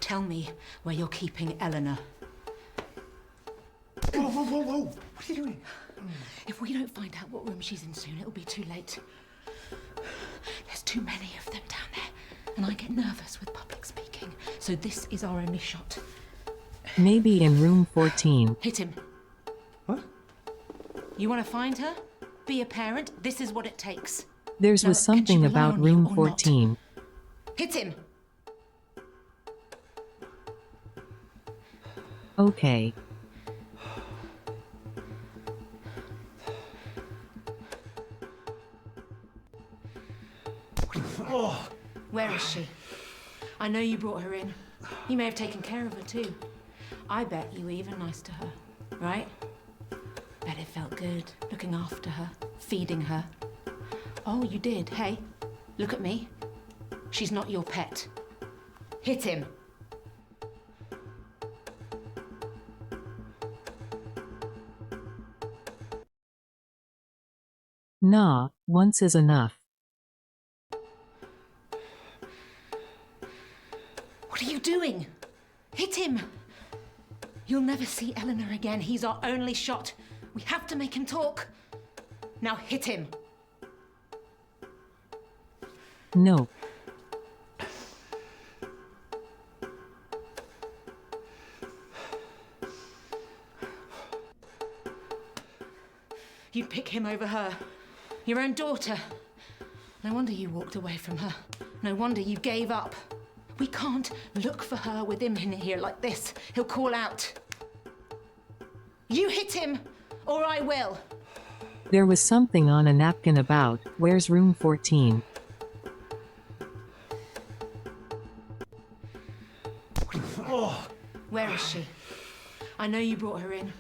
Speaker 13: Tell me where you're keeping Eleanor.
Speaker 16: Whoa, whoa, whoa, whoa! What are you doing?
Speaker 13: If we don't find out what room she's in soon, it'll be too late. There's too many of them down there, and I get nervous with public speaking, so this is our only shot.
Speaker 1: Maybe in room 14.
Speaker 13: Hit him.
Speaker 16: What?
Speaker 13: You want to find her? Be a parent? This is what it takes.
Speaker 1: Theirs was something about room 14.
Speaker 13: Hit him!
Speaker 1: Okay.
Speaker 13: Where is she? I know you brought her in. You may have taken care of her too. I bet you were even nice to her, right? Bet it felt good, looking after her, feeding her. Oh, you did. Hey, look at me. She's not your pet. Hit him.
Speaker 1: Nah, once is enough.
Speaker 13: What are you doing? Hit him! You'll never see Eleanor again. He's our only shot. We have to make him talk. Now hit him.
Speaker 1: No.
Speaker 13: You'd pick him over her. Your own daughter. No wonder you walked away from her. No wonder you gave up. We can't look for her with him in here like this. He'll call out. You hit him, or I will.
Speaker 1: There was something on a napkin about, where's room 14?
Speaker 13: Where is she? I know you brought her in.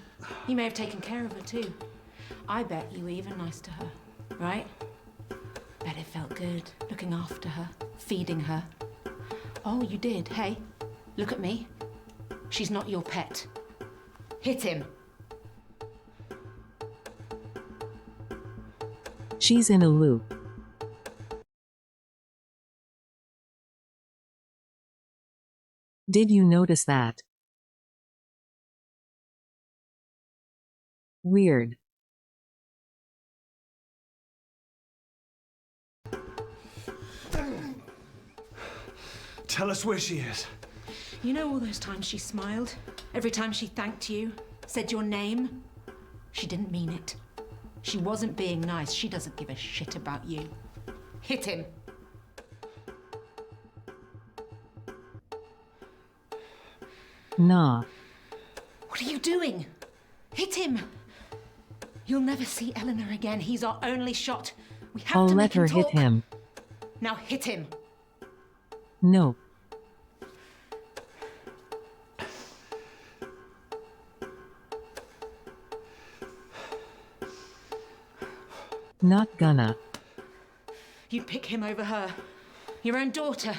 Speaker 13: You may have taken care of her too. I bet you were even nice to her, right? Bet it felt good, looking after her, feeding her. Oh, you did. Hey, look at me. She's not your pet. Hit him.
Speaker 1: She's in a loop. Did you notice that? Weird.
Speaker 15: Tell us where she is.
Speaker 13: You know all those times she smiled? Every time she thanked you, said your name? She didn't mean it. She wasn't being nice. She doesn't give a shit about you. Hit him.
Speaker 1: Nah.
Speaker 13: What are you doing? Hit him. You'll never see Eleanor again. He's our only shot. We have
Speaker 1: I'll
Speaker 13: to
Speaker 1: let
Speaker 13: make him
Speaker 1: her hit
Speaker 13: talk.
Speaker 1: him.
Speaker 13: Now hit him.
Speaker 1: No. Not gonna.
Speaker 13: You'd pick him over her. Your own daughter.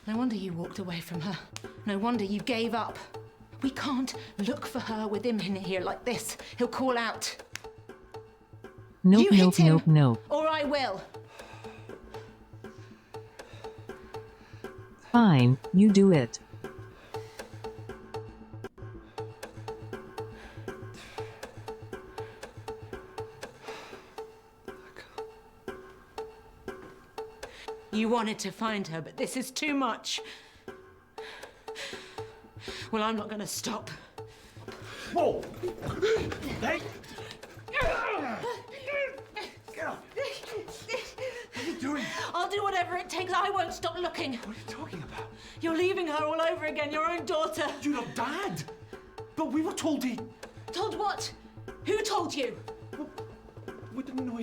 Speaker 13: No wonder you walked away from her. No wonder you gave up. We can't look for her with him in here like this. He'll call out.
Speaker 1: Nope,
Speaker 13: You hit
Speaker 1: nope,
Speaker 13: him,
Speaker 1: nope, nope.
Speaker 13: or I will.
Speaker 1: Fine, you do it.
Speaker 13: You wanted to find her, but this is too much. Well, I'm not going to stop.
Speaker 15: Whoa! Hey!
Speaker 13: do whatever it takes. I won't stop looking.
Speaker 15: What are you talking about?
Speaker 13: You're leaving her all over again, your own daughter.
Speaker 15: You're not Dad. But we were told he...
Speaker 13: Told what? Who told you?
Speaker 15: We didn't know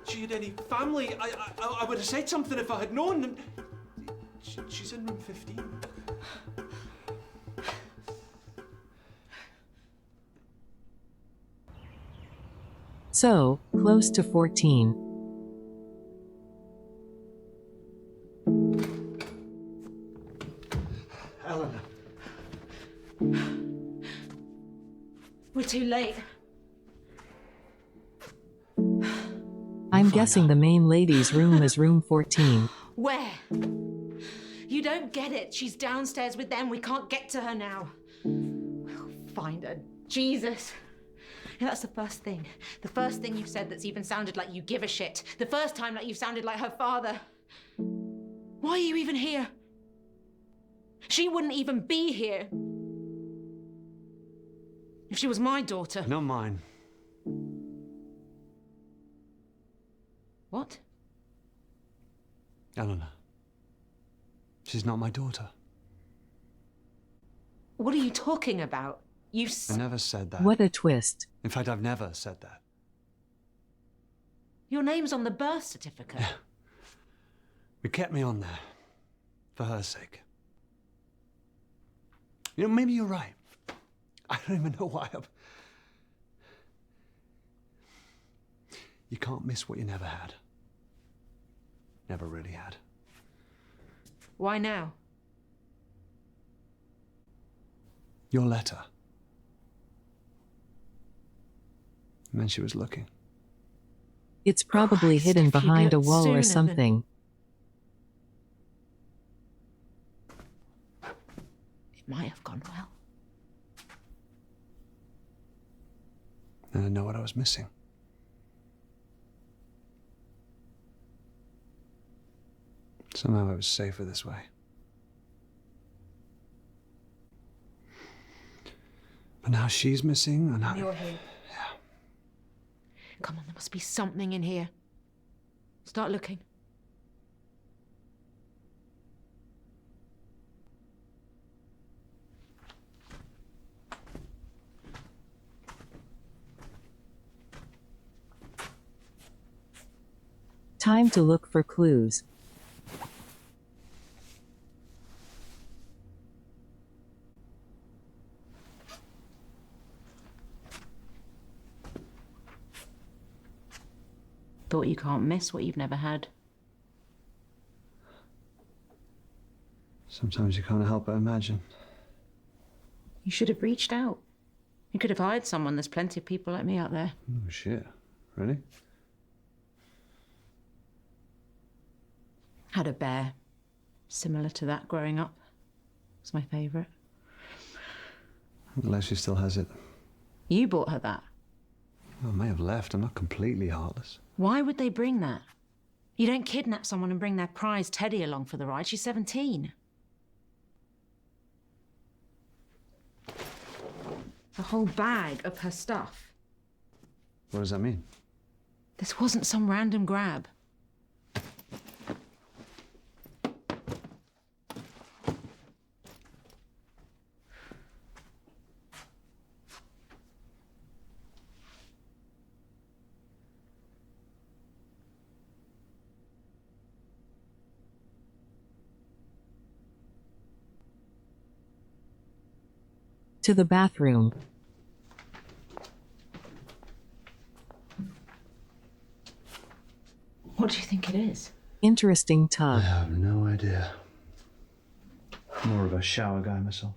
Speaker 15: she had any family. I would have said something if I had known. And she's in room 15.
Speaker 1: So, close to 14.
Speaker 15: Eleanor.
Speaker 13: We're too late.
Speaker 1: I'm guessing the main lady's room is room 14.
Speaker 13: Where? You don't get it. She's downstairs with them. We can't get to her now. We'll find her. Jesus. Yeah, that's the first thing. The first thing you've said that's even sounded like you give a shit. The first time that you've sounded like her father. Why are you even here? She wouldn't even be here if she was my daughter.
Speaker 4: Not mine.
Speaker 13: What?
Speaker 4: Eleanor. She's not my daughter.
Speaker 13: What are you talking about?
Speaker 4: I never said that.
Speaker 1: What a twist.
Speaker 4: In fact, I've never said that.
Speaker 13: Your name's on the birth certificate.
Speaker 4: We kept me on there. For her sake. You know, maybe you're right. I don't even know why I'm... You can't miss what you never had. Never really had.
Speaker 13: Why now?
Speaker 4: Your letter. It meant she was looking.
Speaker 1: It's probably hidden behind a wall or something.
Speaker 13: It might have gone well.
Speaker 4: And I know what I was missing. Somehow I was safer this way. But now she's missing, and
Speaker 13: You're here.
Speaker 4: Yeah.
Speaker 13: Come on, there must be something in here. Start looking.
Speaker 1: Time to look for clues.
Speaker 13: Thought you can't miss what you've never had.
Speaker 4: Sometimes you can't help but imagine.
Speaker 13: You should have reached out. You could have hired someone. There's plenty of people like me out there.
Speaker 4: Oh, shit. Really?
Speaker 13: Had a bear. Similar to that growing up. It's my favourite.
Speaker 4: I'm glad she still has it.
Speaker 13: You bought her that.
Speaker 4: Well, I may have left. I'm not completely heartless.
Speaker 13: Why would they bring that? You don't kidnap someone and bring their prize Teddy along for the ride. She's 17. A whole bag of her stuff.
Speaker 4: What does that mean?
Speaker 13: This wasn't some random grab.
Speaker 1: To the bathroom.
Speaker 13: What do you think it is?
Speaker 1: Interesting tub.
Speaker 4: I have no idea. More of a shower guy myself.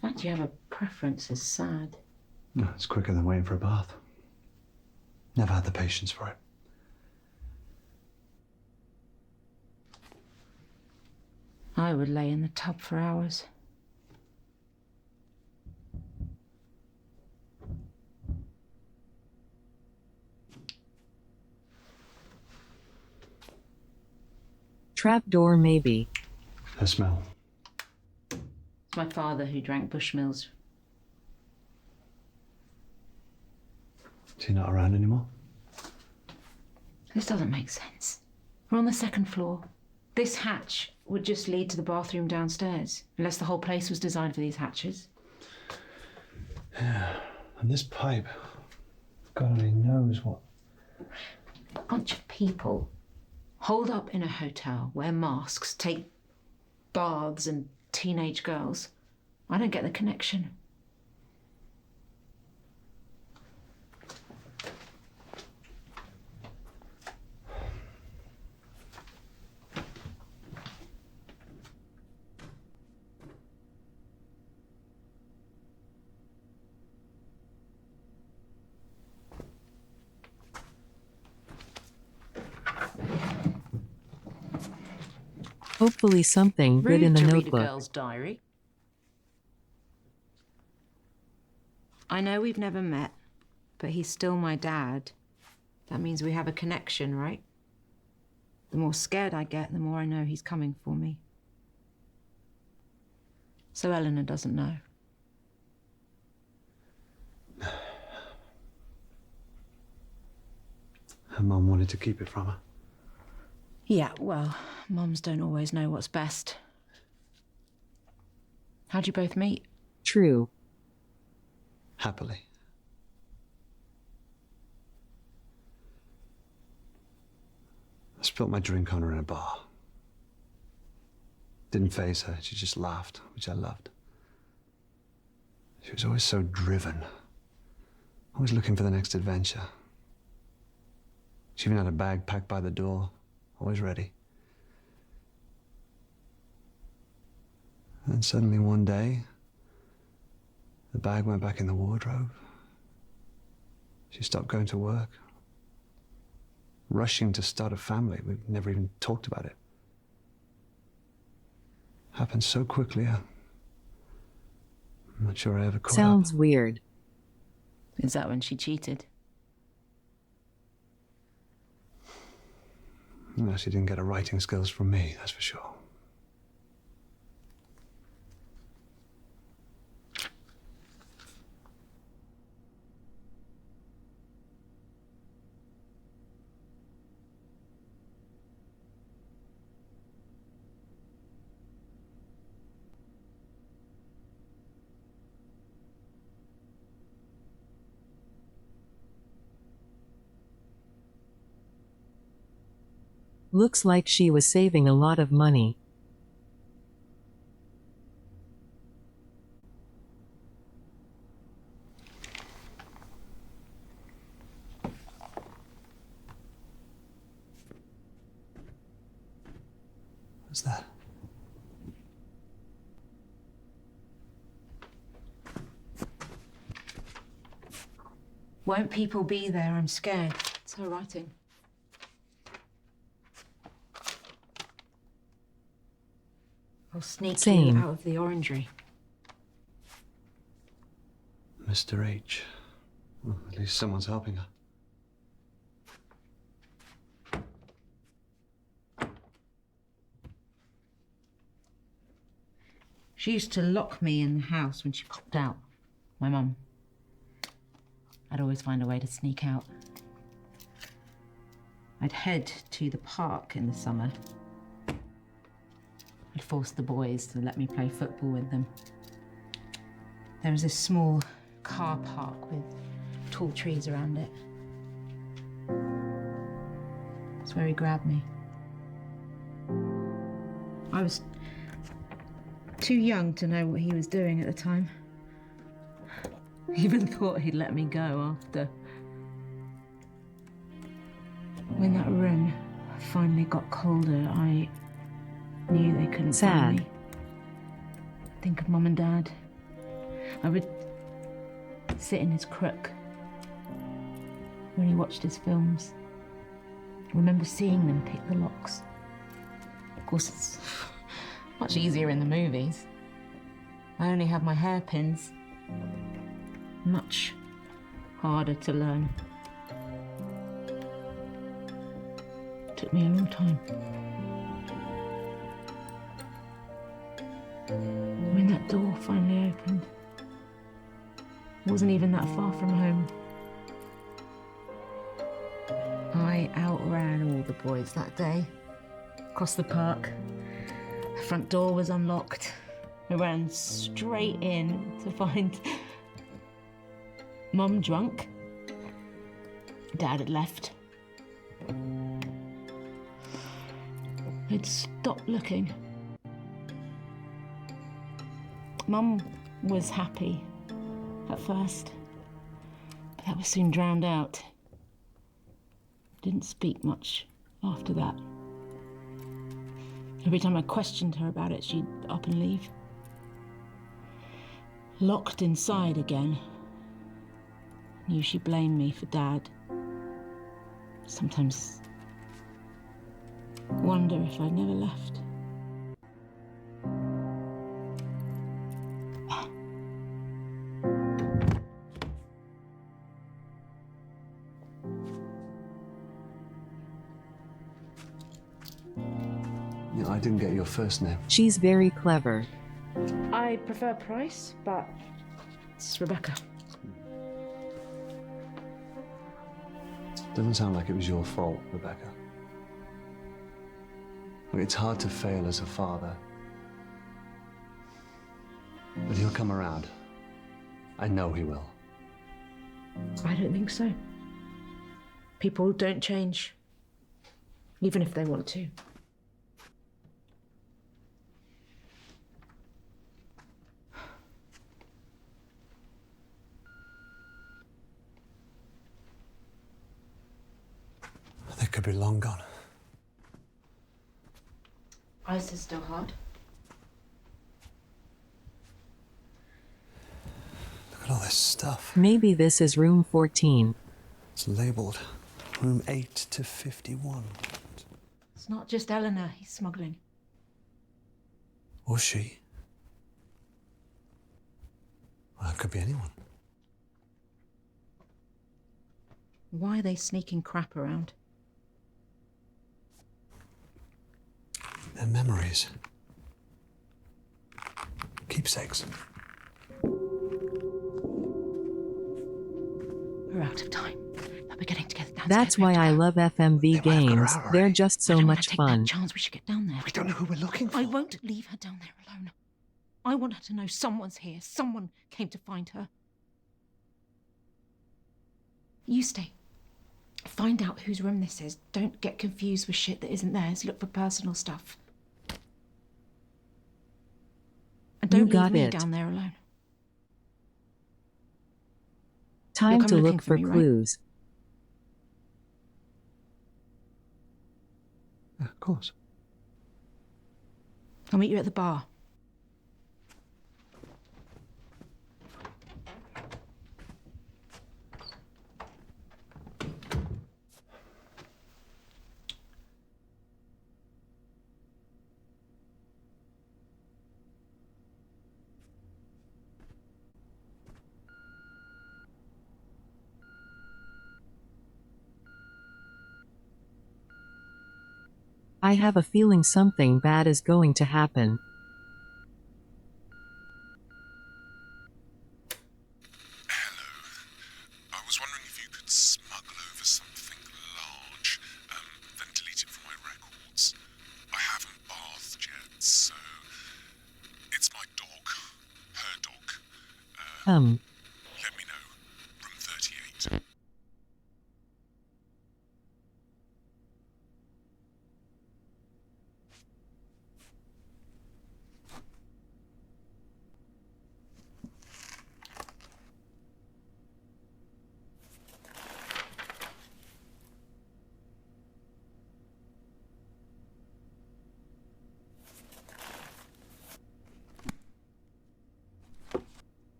Speaker 13: The fact you have a preference is sad.
Speaker 4: No, it's quicker than waiting for a bath. Never had the patience for it.
Speaker 13: I would lay in the tub for hours.
Speaker 1: Trapdoor maybe.
Speaker 4: The smell.
Speaker 13: It's my father who drank Bushmills.
Speaker 4: Is he not around anymore?
Speaker 13: This doesn't make sense. We're on the second floor. This hatch would just lead to the bathroom downstairs, unless the whole place was designed for these hatches.
Speaker 20: Yeah, and this pipe, God only knows what.
Speaker 13: A bunch of people holed up in a hotel, wear masks, take baths and teenage girls. I don't get the connection.
Speaker 1: Hopefully something good in the
Speaker 13: Rude to read a
Speaker 1: notebook.
Speaker 13: girl's diary. I know we've never met, but he's still my dad. That means we have a connection, right? The more scared I get, the more I know he's coming for me. So Eleanor doesn't know.
Speaker 20: Her mum wanted to keep it from her.
Speaker 13: Yeah, well, mums don't always know what's best. How'd you both meet?
Speaker 1: True.
Speaker 20: Happily. I spilled my drink on her in a bar. Didn't faze her, she just laughed, which I loved. She was always so driven, always looking for the next adventure. She even had a bag packed by the door, always ready. And suddenly one day, the bag went back in the wardrobe. She stopped going to work, rushing to start a family. We never even talked about it. Happened so quickly, I'm not sure I ever caught
Speaker 1: Sounds weird.
Speaker 13: Is that when she cheated?
Speaker 20: No, she didn't get her writing skills from me, that's for sure.
Speaker 1: Looks like she was saving a lot of money.
Speaker 20: What's that?
Speaker 13: Won't people be there? I'm scared. It's her writing. I'll sneak
Speaker 1: Same.
Speaker 13: you out of the orangery.
Speaker 20: Mr. H. Well, at least someone's helping her.
Speaker 13: She used to lock me in the house when she popped out. My mum. I'd always find a way to sneak out. I'd head to the park in the summer. I'd force the boys to let me play football with them. There was this small car park with tall trees around it. That's where he grabbed me. I was too young to know what he was doing at the time. He even thought he'd let me go after. When that room finally got colder, I knew they couldn't find me. Think of Mum and Dad. I would sit in his crook when he watched his films. I remember seeing them pick the locks. Of course, it's much easier in the movies. I only have my hairpins. Much harder to learn. Took me a long time. When that door finally opened, it wasn't even that far from home. I outran all the boys that day. across the park. The front door was unlocked. We ran straight in to find Mum drunk. Dad had left. He'd stopped looking. Mum was happy at first, but that was soon drowned out. Didn't speak much after that. Every time I questioned her about it, she'd up and leave. Locked inside again. Knew she blamed me for Dad. Sometimes wonder if I'd never left.
Speaker 20: Yeah, I didn't get your first name.
Speaker 1: She's very clever.
Speaker 13: I prefer Price, but it's Rebecca.
Speaker 20: Doesn't sound like it was your fault, Rebecca. Look, it's hard to fail as a father. But he'll come around. I know he will.
Speaker 13: I don't think so. People don't change, even if they want to.
Speaker 20: They could be long gone.
Speaker 13: Ice is still hard.
Speaker 20: Look at all this stuff.
Speaker 1: Maybe this is room 14.
Speaker 20: It's labelled room 8 to 51.
Speaker 13: It's not just Eleanor he's smuggling.
Speaker 20: Or she. Well, it could be anyone.
Speaker 13: Why are they sneaking crap around?
Speaker 20: Their memories. Keepsakes.
Speaker 13: We're out of time. But we're getting together downstairs.
Speaker 1: That's why I love FMV games. They're just so much fun.
Speaker 13: Chance we should get down there.
Speaker 20: We don't know who we're looking for.
Speaker 13: I won't leave her down there alone. I want her to know someone's here. Someone came to find her. You stay. Find out whose room this is. Don't get confused with shit that isn't theirs. Look for personal stuff. And don't leave me down there alone.
Speaker 1: Time to look for clues.
Speaker 20: Yeah, of course.
Speaker 13: I'll meet you at the bar.
Speaker 1: I have a feeling something bad is going to happen.
Speaker 22: I was wondering if you could smuggle over something large, then delete it from my records. I haven't bathed yet, so it's my dog, her dog. Let me know. Room 38.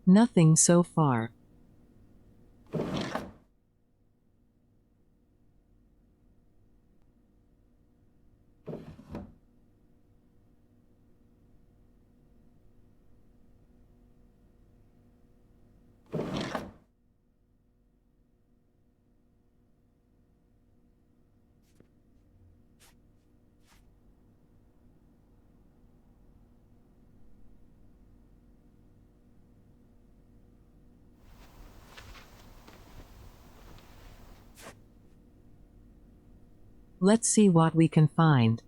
Speaker 1: Nothing so far. Let's see what we can find.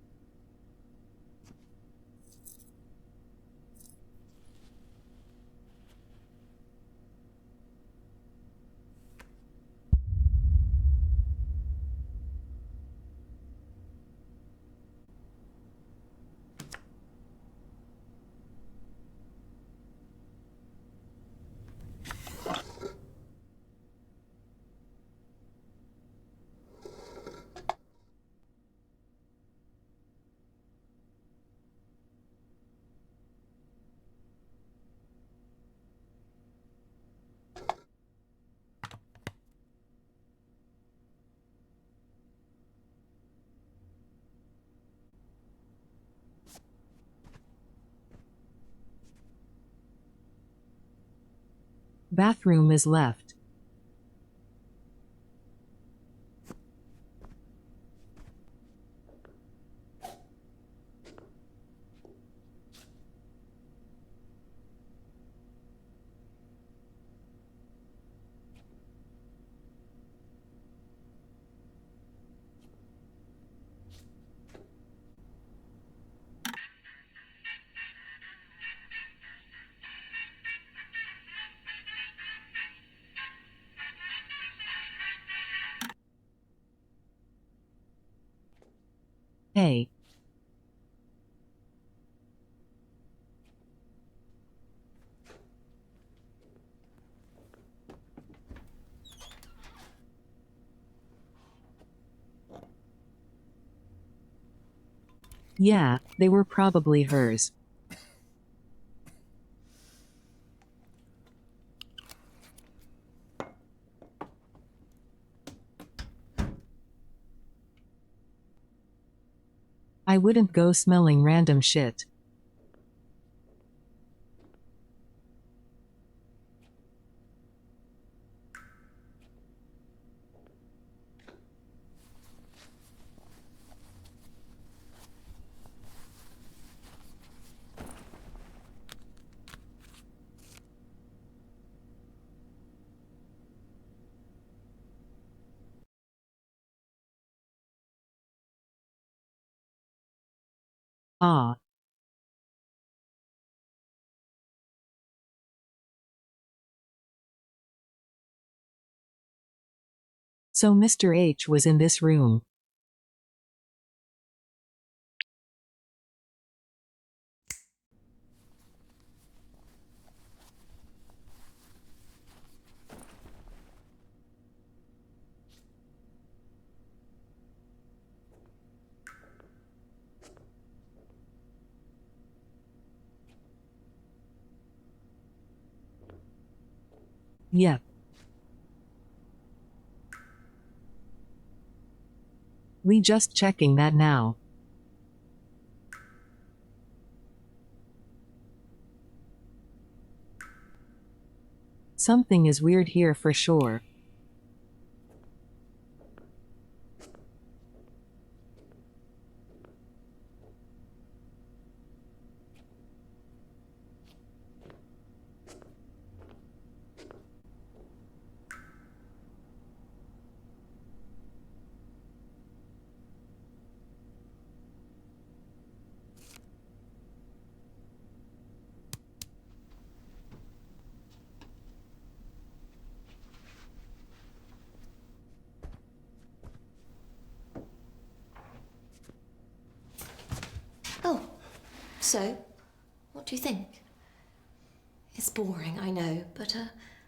Speaker 1: Bathroom is left. Hey. Yeah, they were probably hers. I wouldn't go smelling random shit. Ah. So Mr. H was in this room. Yep. We just checking that now. Something is weird here for sure.
Speaker 3: Oh, so, what do you think? It's boring, I know, but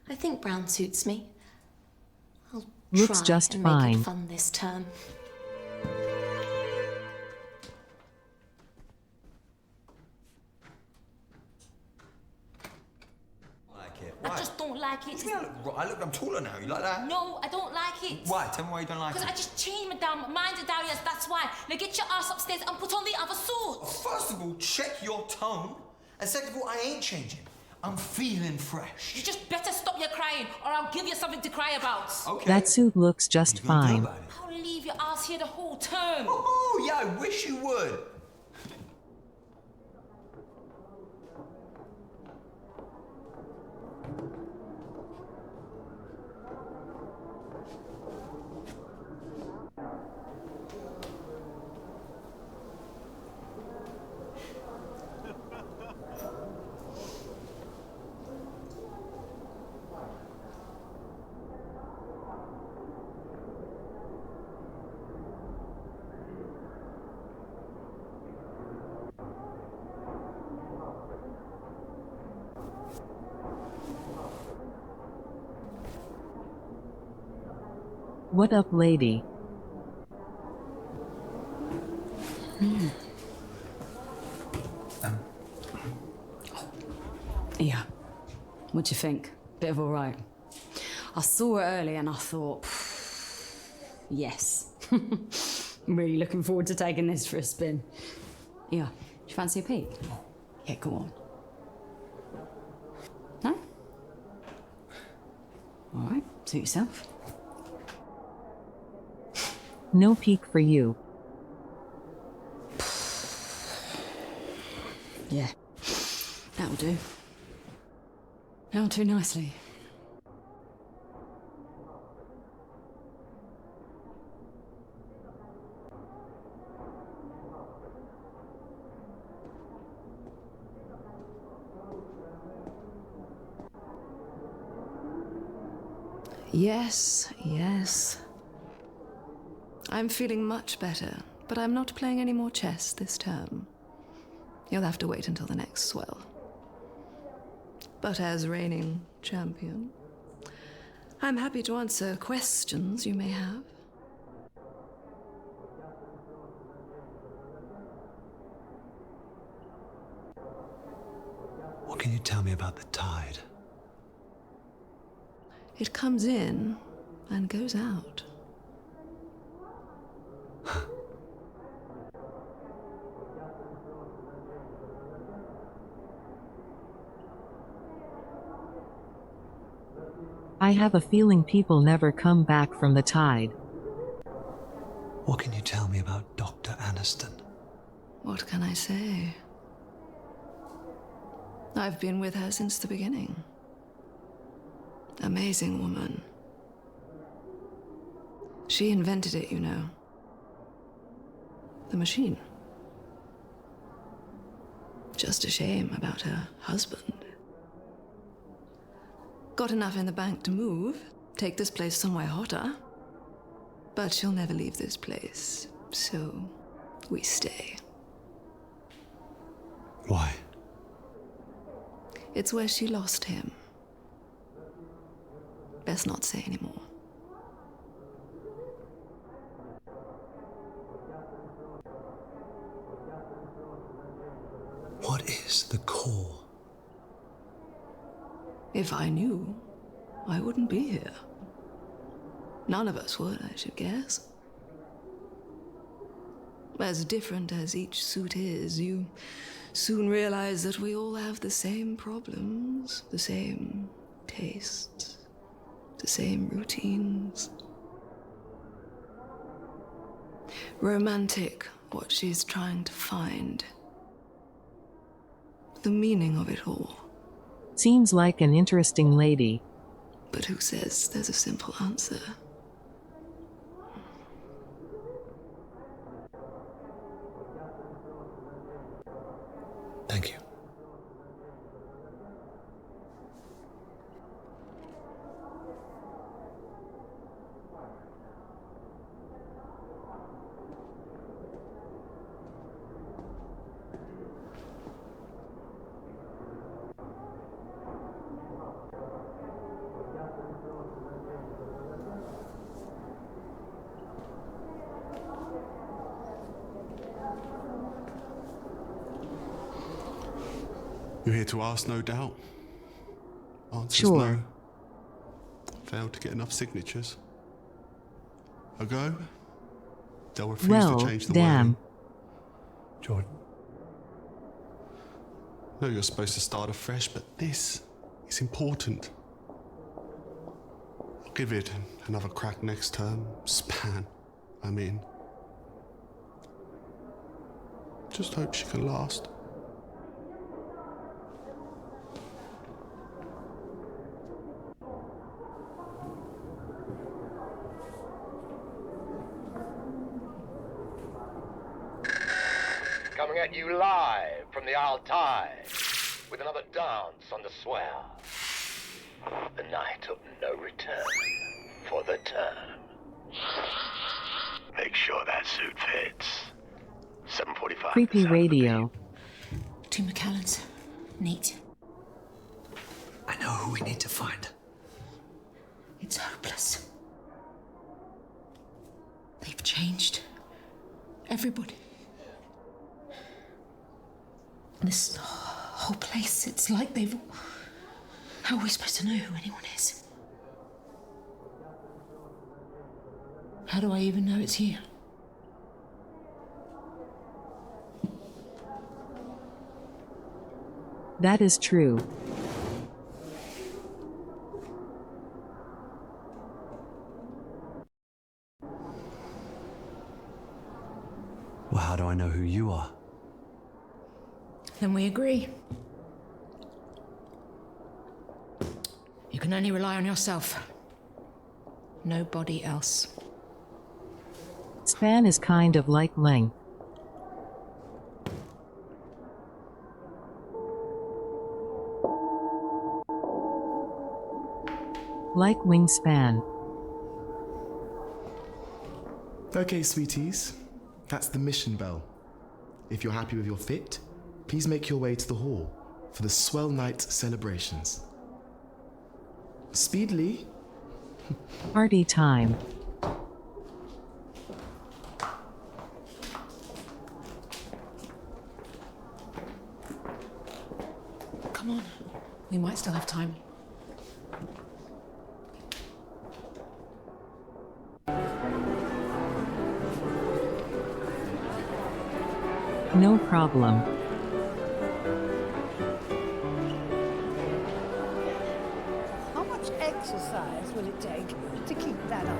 Speaker 3: I think brown suits me. I'll
Speaker 1: Looks
Speaker 3: try
Speaker 1: just
Speaker 3: and
Speaker 1: fine.
Speaker 3: make it fun this term. I just don't like it.
Speaker 5: I'm taller now. You like that?
Speaker 3: No, I don't like it.
Speaker 5: Why? Tell me why you don't like it.
Speaker 3: Because I just changed my damn mind to Darius, that's why. Now get your ass upstairs and put on the other suit.
Speaker 5: First of all, check your tone. And second of all, I ain't changing. I'm feeling fresh.
Speaker 3: You just better stop your crying or I'll give you something to cry about.
Speaker 5: Okay.
Speaker 1: That suit looks just fine.
Speaker 3: I'll leave your ass here the whole term.
Speaker 5: Oh, yeah, I wish you would.
Speaker 1: What up, lady?
Speaker 6: Yeah. What do you think? Bit of all right. I saw it early and I thought, yes. I'm really looking forward to taking this for a spin. Yeah. Do you fancy a peek? Yeah, go on. No? All right, suit yourself.
Speaker 1: No peek for you.
Speaker 6: Yeah. That'll do. That'll do nicely.
Speaker 7: Yes, yes. I'm feeling much better, but I'm not playing any more chess this term. You'll have to wait until the next swell. But as reigning champion, I'm happy to answer questions you may have.
Speaker 4: What can you tell me about the tide?
Speaker 7: It comes in and goes out.
Speaker 1: I have a feeling people never come back from the tide.
Speaker 4: What can you tell me about Dr. Aniston?
Speaker 7: What can I say? I've been with her since the beginning. Amazing woman. She invented it, you know. The machine. Just a shame about her husband. Got enough in the bank to move, take this place somewhere hotter. But she'll never leave this place, so we stay.
Speaker 4: Why?
Speaker 7: It's where she lost him. Best not say anymore.
Speaker 4: What is the core?
Speaker 7: If I knew, I wouldn't be here. None of us would, I should guess. As different as each suit is, you soon realize that we all have the same problems, the same tastes, the same routines. Romantic, what she's trying to find. The meaning of it all.
Speaker 1: Seems like an interesting lady.
Speaker 7: But who says there's a simple answer?
Speaker 4: Thank you.
Speaker 15: You're here to ask, no doubt. Answer's
Speaker 1: Sure.
Speaker 15: no. Failed to get enough signatures. A go? They'll refuse
Speaker 1: Well,
Speaker 15: to change the
Speaker 1: damn.
Speaker 15: wording.
Speaker 4: Jordan.
Speaker 15: No, you're supposed to start afresh, but this is important. I'll give it another crack next term. Span, I mean. Just hope she can last.
Speaker 12: Coming at you live from the Altai with another dance on the swell. The night of no return for the term. Make sure that suit fits. 7:45.
Speaker 1: Creepy radio.
Speaker 13: 2 Macallans. Neat.
Speaker 4: I know who we need to find.
Speaker 13: It's hopeless. They've changed. Everybody. This whole place, it's like they've... How are we supposed to know who anyone is? How do I even know it's here?
Speaker 1: That is true.
Speaker 4: Well, how do I know who you are?
Speaker 13: Then we agree. You can only rely on yourself. Nobody else.
Speaker 1: Span is kind of like length. Like wingspan.
Speaker 8: Okay, sweeties. That's the mission bell. If you're happy with your fit, please make your way to the hall for the swell night celebrations. Speedily.
Speaker 1: Party time.
Speaker 13: Come on. We might still have time.
Speaker 1: No problem.
Speaker 9: How much exercise will it take to keep that up?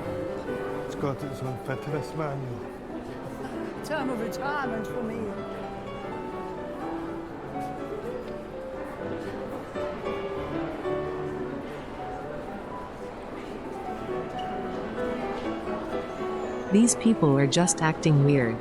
Speaker 10: It's got its own fitness manual.
Speaker 9: Term of retirement for me.
Speaker 1: These people are just acting weird.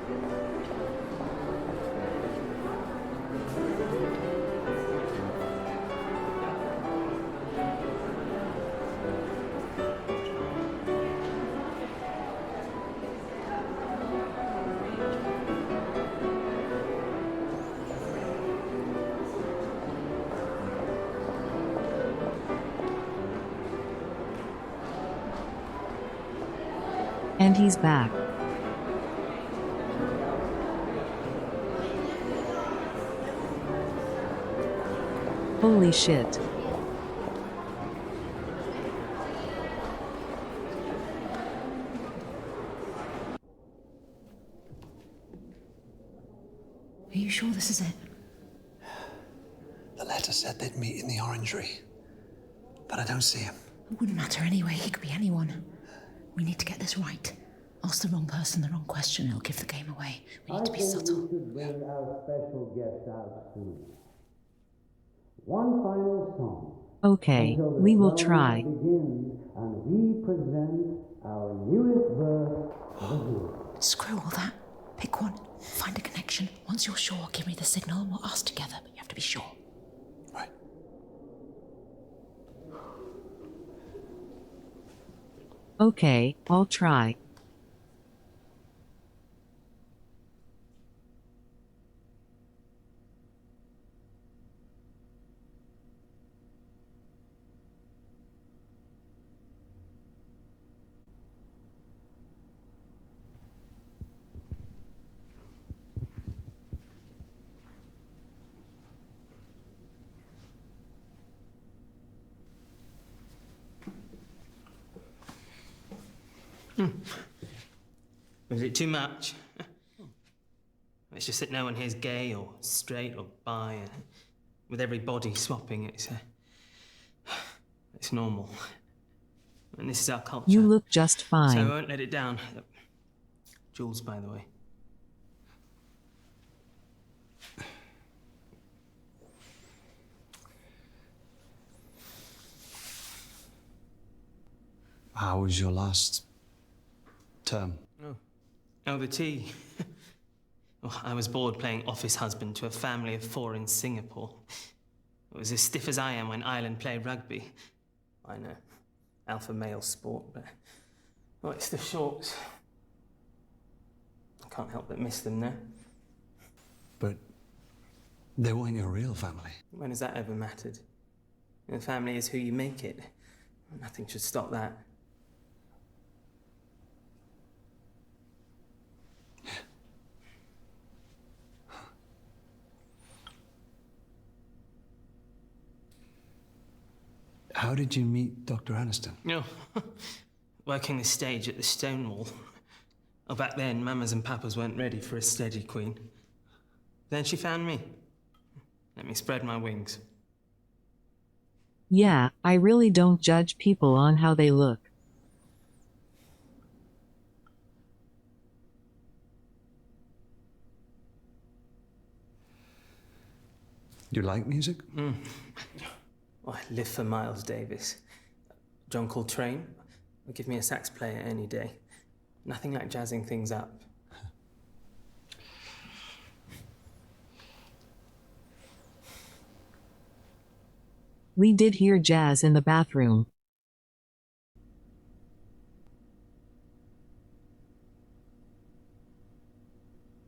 Speaker 1: And he's back. Holy shit.
Speaker 13: Are you sure this is it?
Speaker 4: The letter said they'd meet in the orangery, but I don't see him.
Speaker 13: It wouldn't matter anyway. He could be anyone. We need to get this right. Ask the wrong person the wrong question, it'll give the game away. We need to be subtle.
Speaker 24: We should bring our special guest out soon. One final song.
Speaker 1: Okay,
Speaker 24: until the
Speaker 1: we will
Speaker 24: ceremony
Speaker 1: try.
Speaker 24: Begins, and we present our newest verse of the year.
Speaker 13: Screw all that. Pick one. Find a connection. Once you're sure, give me the signal and we'll ask together, but you have to be sure.
Speaker 4: Right.
Speaker 1: Okay, I'll try.
Speaker 14: Was it too much? It's just that no one here's gay or straight or bi. With every body swapping, it's normal. And this is our culture.
Speaker 1: You look just
Speaker 14: So I
Speaker 1: fine.
Speaker 14: won't let it down. Jules, by the way.
Speaker 4: How was your last term?
Speaker 14: Oh, the tea. Oh, I was bored playing office husband to a family of 4 in Singapore. It was as stiff as I am when Ireland play rugby. I know, alpha male sport, but... Oh, it's the shorts. I can't help but miss them now.
Speaker 4: But they weren't your real family.
Speaker 14: When has that ever mattered? The family is who you make it. Nothing should stop that.
Speaker 20: How did you meet Dr. Aniston?
Speaker 14: No. Working the stage at the Stonewall. Oh, back then, Mamas and Papas weren't ready for a steady queen. Then she found me. Let me spread my wings.
Speaker 1: Yeah, I really don't judge people on how they look.
Speaker 20: You like music?
Speaker 14: Oh, I live for Miles Davis. John Coltrane would give me a sax player any day. Nothing like jazzing things up.
Speaker 1: We did hear jazz in the bathroom.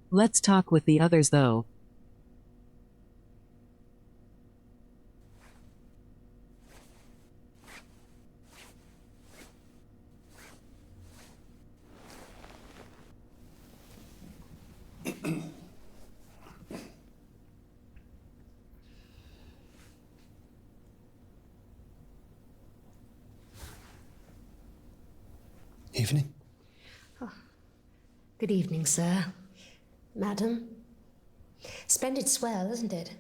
Speaker 1: Let's talk with the others though.
Speaker 20: Evening.
Speaker 11: Good evening, sir. Madam. Splendid swell, isn't it?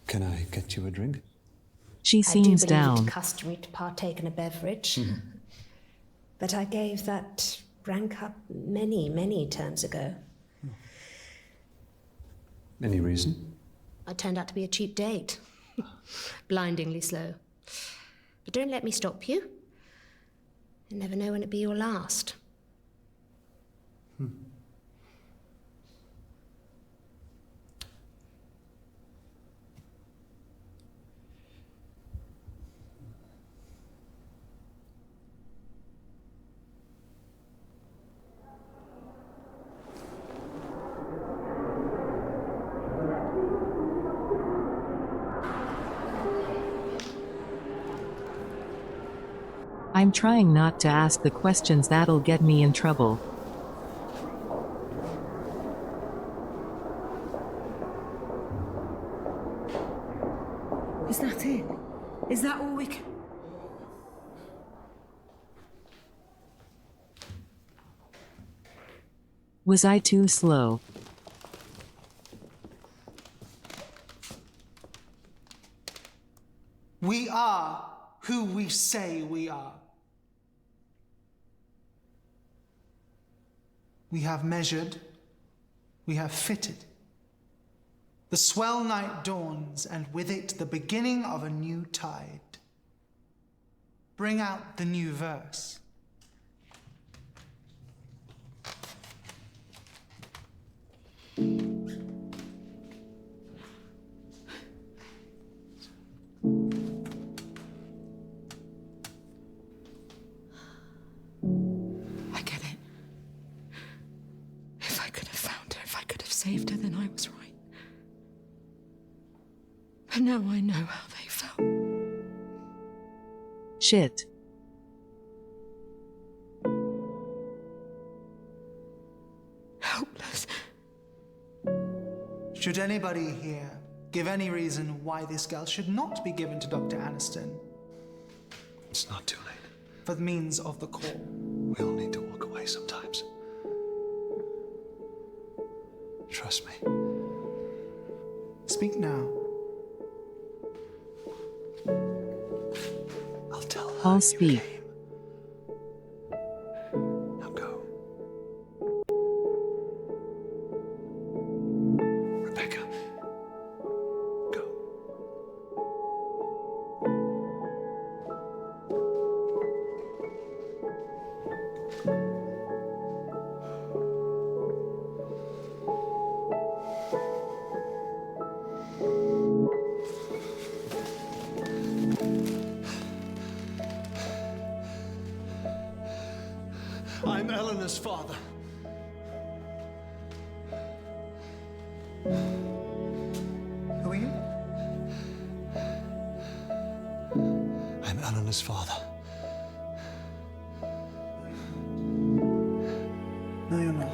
Speaker 20: Can I get you a drink?
Speaker 1: She seems
Speaker 11: I do believe
Speaker 1: down.
Speaker 11: it customary to partake in a beverage. But I gave that rank up many, many terms ago.
Speaker 20: Any reason?
Speaker 11: I turned out to be a cheap date. Blindingly slow. But don't let me stop you. You never know when it'll be your last.
Speaker 1: I'm trying not to ask the questions that'll get me in trouble.
Speaker 6: Is that it? Is that all we can...
Speaker 1: Was I too slow?
Speaker 25: We are who we say we are. We have measured, we have fitted. The swell night dawns, and with it the beginning of a new tide. Bring out the new verse.
Speaker 6: I get it. If I could have found her, if I could have saved her, then I was right. But now I know how they felt.
Speaker 1: Shit.
Speaker 6: Helpless.
Speaker 25: Should anybody here give any reason why this girl should not be given to Dr. Aniston?
Speaker 20: It's not too late.
Speaker 25: For the means of the call.
Speaker 20: We all need to walk away sometimes. Trust me.
Speaker 25: Speak now.
Speaker 20: I'll tell her.
Speaker 1: I'll speak.
Speaker 20: Now go. Rebecca. Go.
Speaker 15: I'm Eleanor's father.
Speaker 25: Who are you?
Speaker 20: I'm Eleanor's father.
Speaker 25: No, you're not.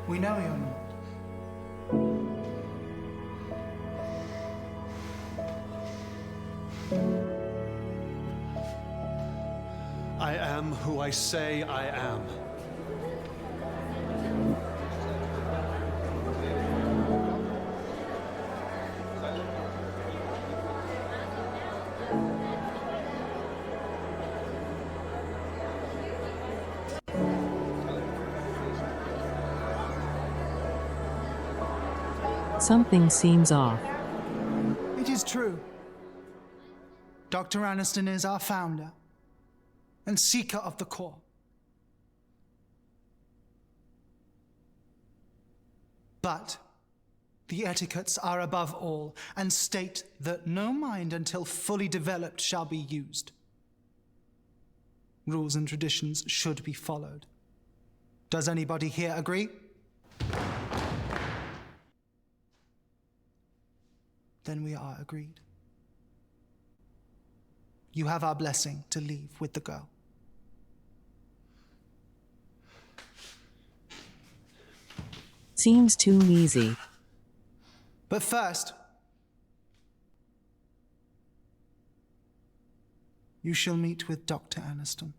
Speaker 25: We know you're not.
Speaker 4: I am who I say I am.
Speaker 1: Something seems off.
Speaker 25: It is true. Dr. Aniston is our founder and seeker of the core. But the etiquettes are above all and state that no mind until fully developed shall be used. Rules and traditions should be followed. Does anybody here agree? Then we are agreed. You have our blessing to leave with the girl.
Speaker 1: Seems too easy.
Speaker 25: But first, you shall meet with Dr. Aniston.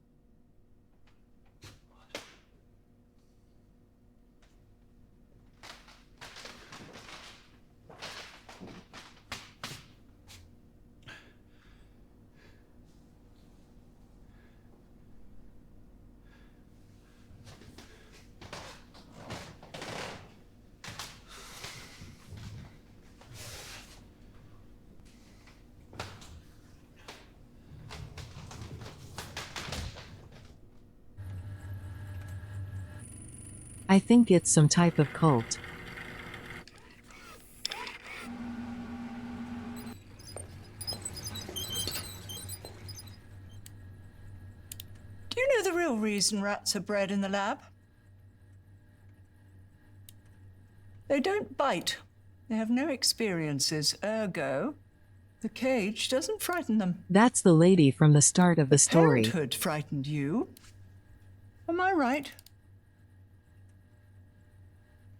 Speaker 1: I think it's some type of cult.
Speaker 9: Do you know the real reason rats are bred in the lab? They don't bite. They have no experiences, ergo, the cage doesn't frighten them.
Speaker 1: That's the lady from the start of the story.
Speaker 9: Parenthood frightened you. Am I right?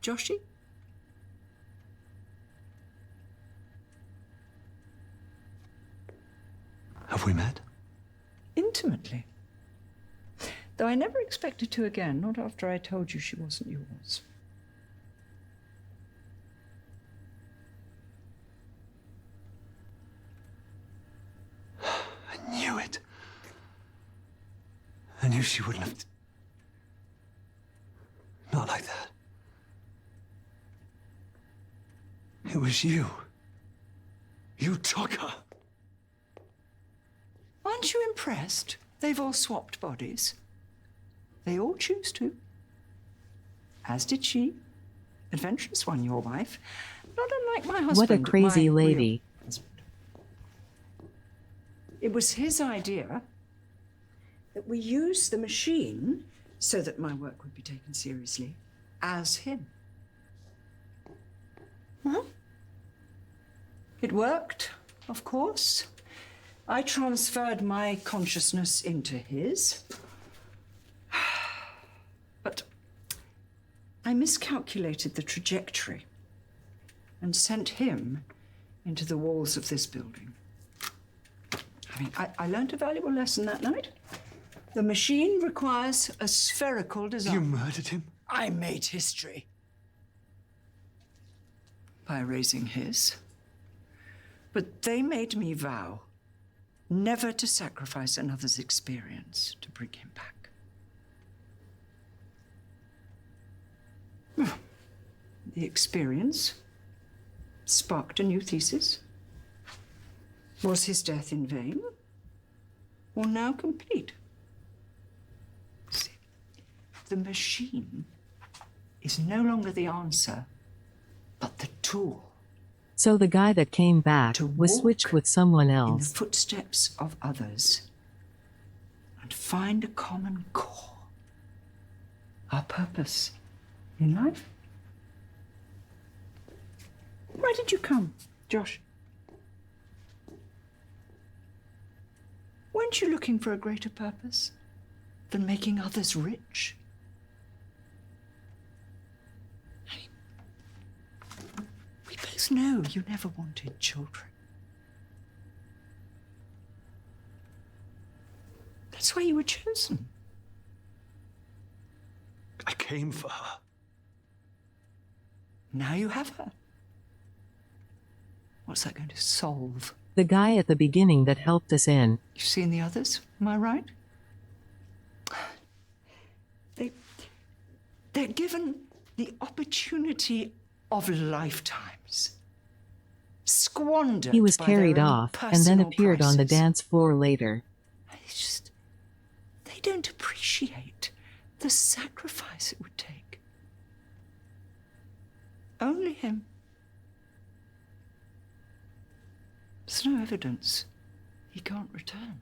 Speaker 9: Joshy?
Speaker 20: Have we met?
Speaker 9: Intimately. Though I never expected to again, not after I told you she wasn't yours.
Speaker 20: I knew it. I knew she wouldn't have... Not like that. It was you. You took her.
Speaker 9: Aren't you impressed? They've all swapped bodies. They all choose to. As did she. Adventurous one, your wife. Not unlike my husband.
Speaker 1: What a crazy
Speaker 9: my
Speaker 1: lady.
Speaker 9: real husband. It was his idea that we use the machine so that my work would be taken seriously as him. Huh? It worked, of course. I transferred my consciousness into his. But I miscalculated the trajectory and sent him into the walls of this building. I mean, I learned a valuable lesson that night. The machine requires a spherical design.
Speaker 20: You murdered him?
Speaker 9: I made history. By erasing his. But they made me vow never to sacrifice another's experience to bring him back. The experience sparked a new thesis. Was his death in vain? Or now complete? See, the machine is no longer the answer, but the tool.
Speaker 1: So the guy that came back was switched with someone
Speaker 9: In the
Speaker 1: else.
Speaker 9: footsteps of others and find a common core. Our purpose in life. Why did you come, Josh? Weren't you looking for a greater purpose than making others rich? I mean, we both know you never wanted children. That's why you were chosen.
Speaker 20: I came for her.
Speaker 9: Now you have her. What's that going to solve?
Speaker 1: The guy at the beginning that helped us in.
Speaker 9: You've seen the others, am I right? They're given the opportunity of lifetimes. Squandered.
Speaker 1: He was
Speaker 9: by
Speaker 1: carried
Speaker 9: their own
Speaker 1: off and then
Speaker 9: personal
Speaker 1: appeared on the
Speaker 9: prices.
Speaker 1: dance floor later.
Speaker 9: They don't appreciate the sacrifice it would take. Only him. There's no evidence he can't return.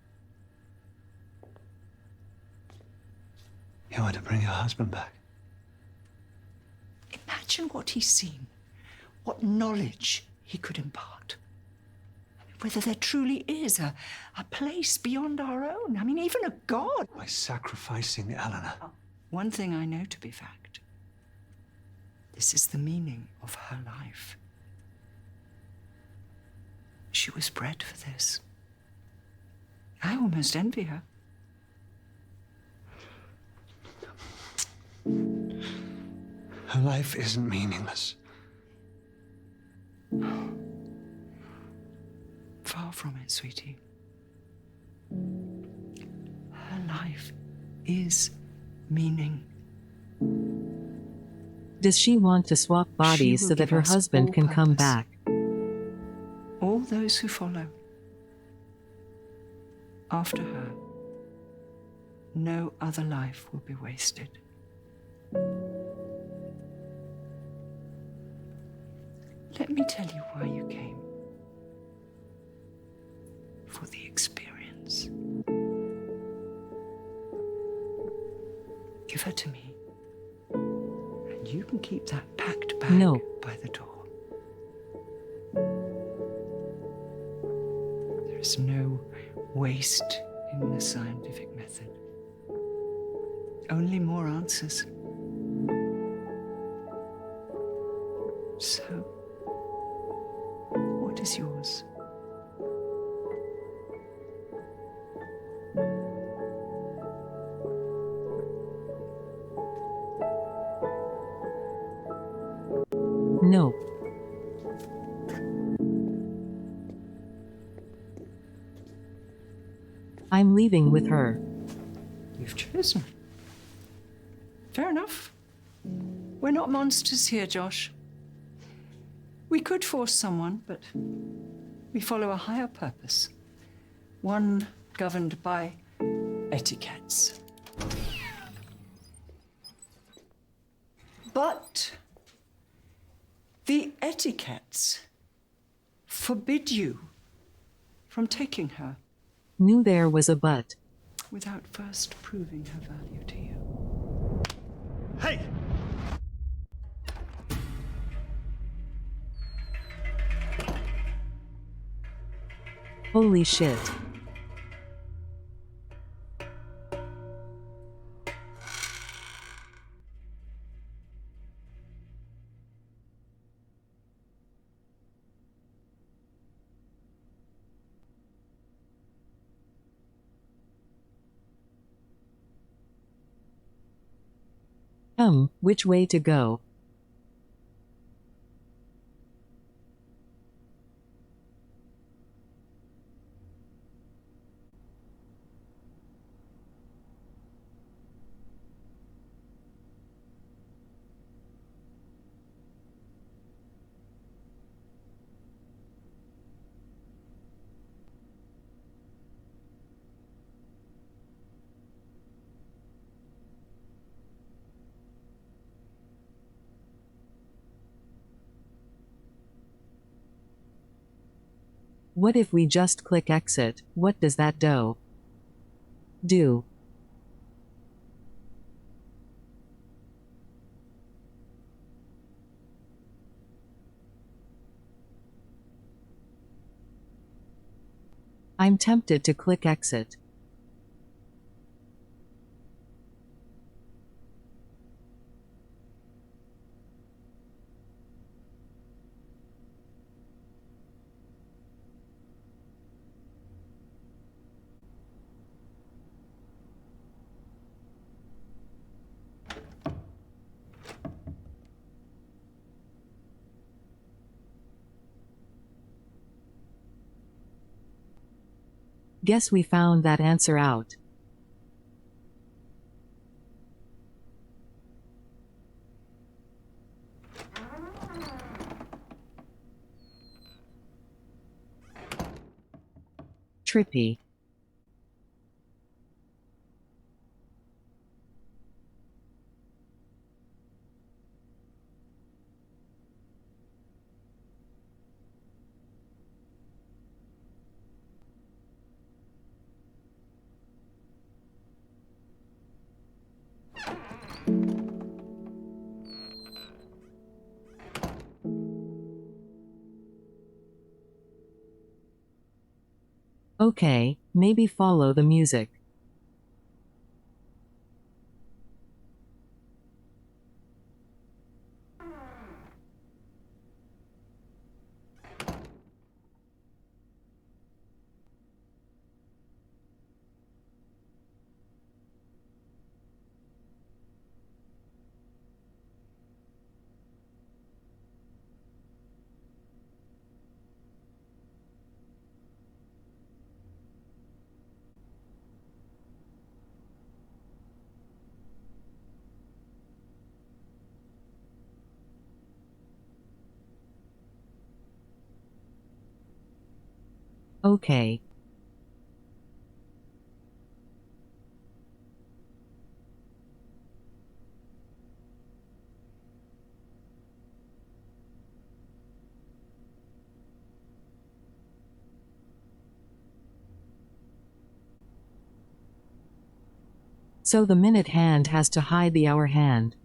Speaker 20: You want to bring your husband back?
Speaker 9: Imagine what he's seen, what knowledge he could impart. Whether there truly is a place beyond our own. I mean, even a god.
Speaker 20: By sacrificing Eleanor.
Speaker 9: One thing I know to be fact. This is the meaning of her life. She was bred for this. I almost envy her.
Speaker 20: Her life isn't meaningless.
Speaker 9: Far from it, sweetie. Her life is meaning.
Speaker 1: Does she want to swap bodies
Speaker 9: will
Speaker 1: so that
Speaker 9: give
Speaker 1: her
Speaker 9: us
Speaker 1: husband
Speaker 9: all
Speaker 1: can come
Speaker 9: purpose.
Speaker 1: back?
Speaker 9: All those who follow. After her, no other life will be wasted. Let me tell you why you came. For the experience. Give her to me. And you can keep that packed bag
Speaker 1: No.
Speaker 9: by the door. There is no waste in the scientific method. Only more answers. So, what is yours?
Speaker 1: No. I'm leaving with her.
Speaker 9: You've chosen. Fair enough. We're not monsters here, Josh. We could force someone, but we follow a higher purpose. One governed by etiquettes. But the etiquettes forbid you from taking her
Speaker 1: Knew there was a but.
Speaker 9: without first proving her value to you.
Speaker 10: Hey!
Speaker 1: Holy shit. Which way to go? What if we just click exit? What does that do? I'm tempted to click exit. Guess we found that answer out. Trippy. Okay, maybe follow the music. Okay. So the minute hand has to hide the hour hand.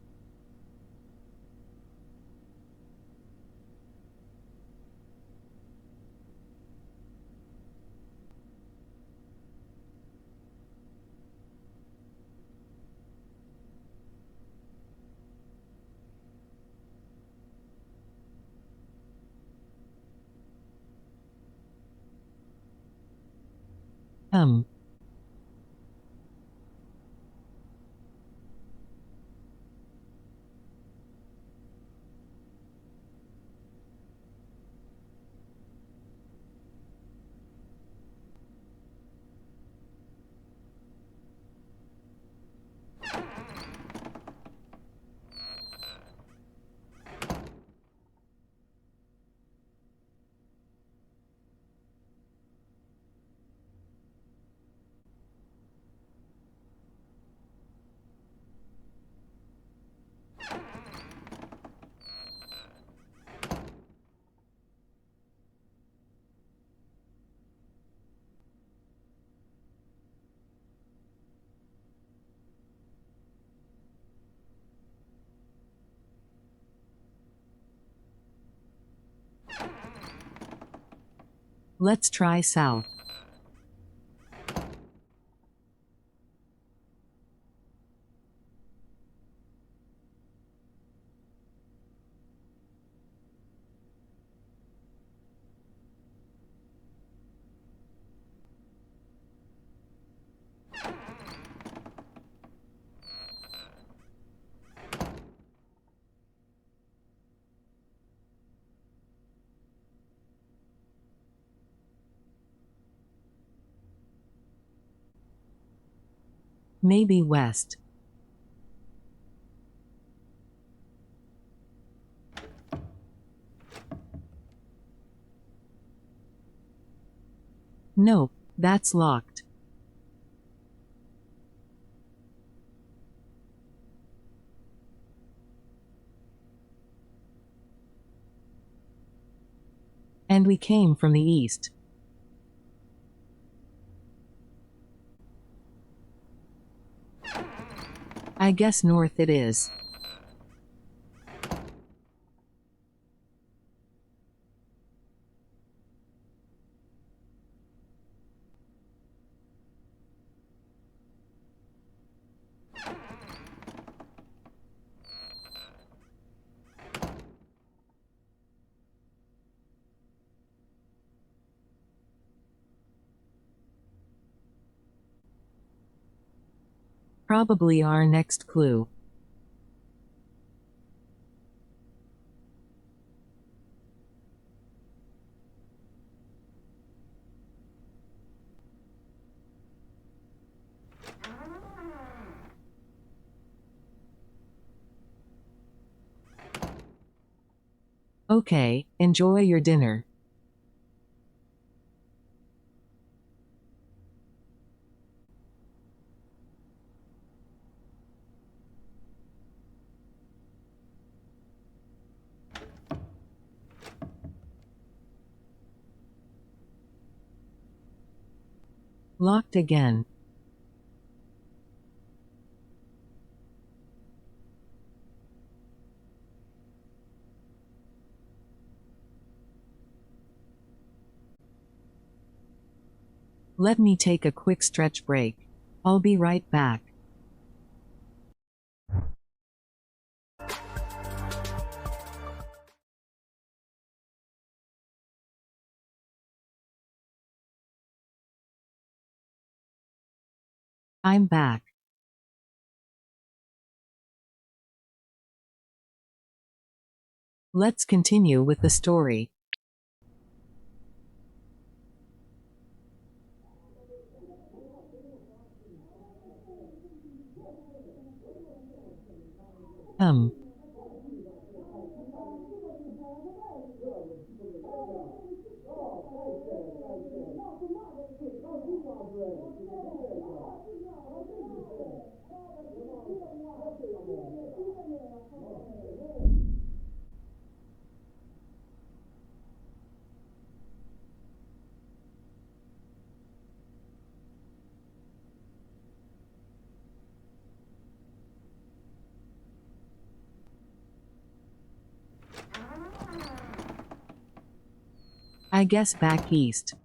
Speaker 1: Um. Let's try south. Maybe west. Nope, that's locked. And we came from the east. I guess north it is. Probably our next clue. Okay, enjoy your dinner. Locked again. Let me take a quick stretch break. I'll be right back. I'm back. Let's continue with the story. Um. I guess back east.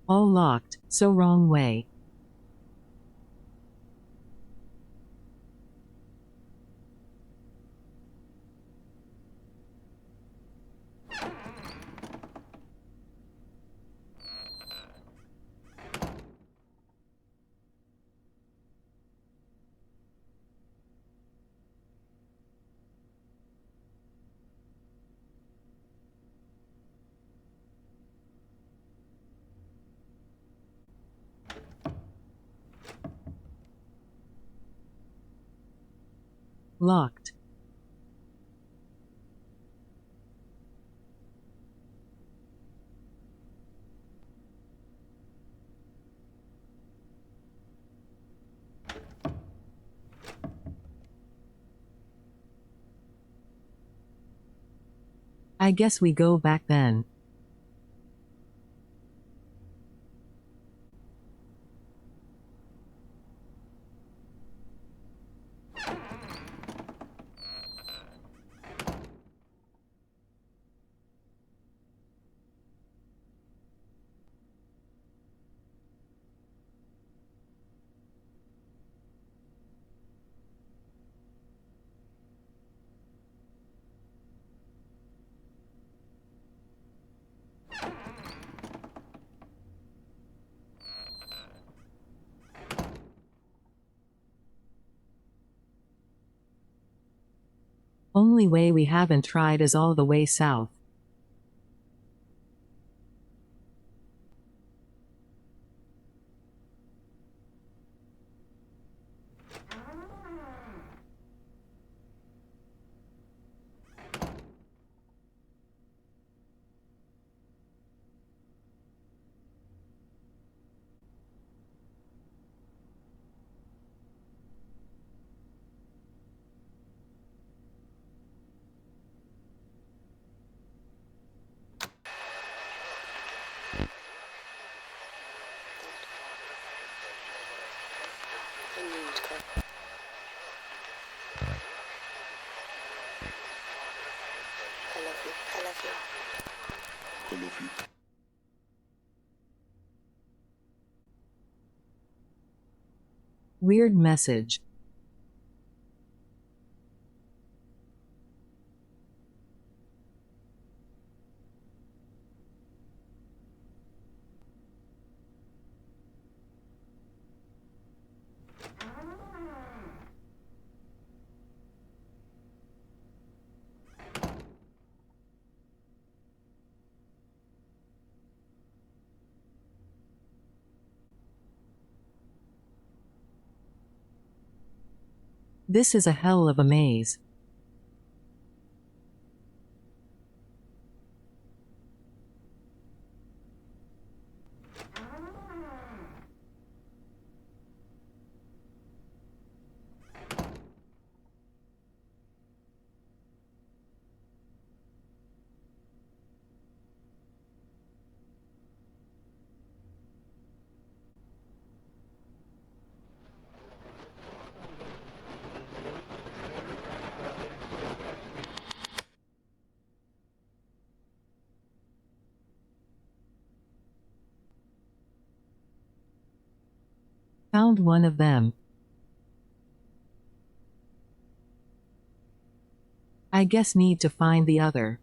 Speaker 1: All locked, so wrong way. Locked. I guess we go back then. Only way we haven't tried is all the way south. Weird message. This is a hell of a maze. Found one of them. I guess need to find the other.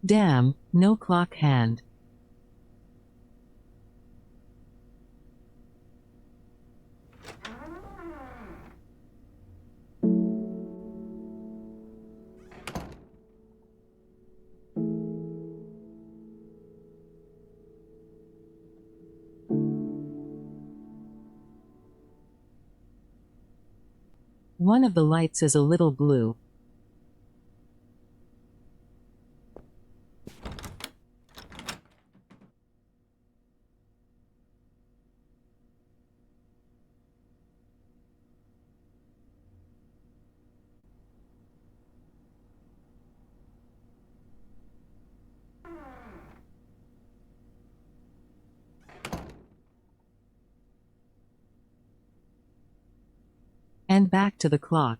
Speaker 1: Damn, no clock hand. One of the lights is a little blue. And back to the clock.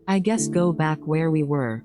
Speaker 1: I guess go back where we were.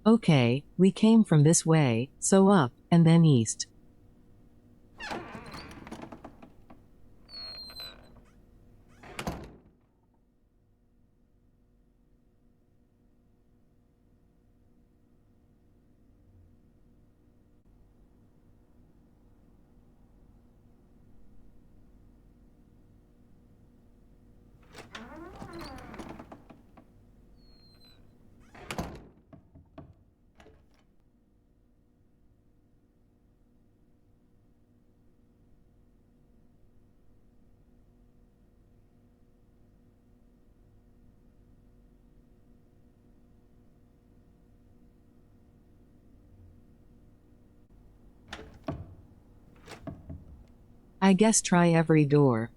Speaker 1: Okay, we came from this way, so up, and then east. I guess try every door.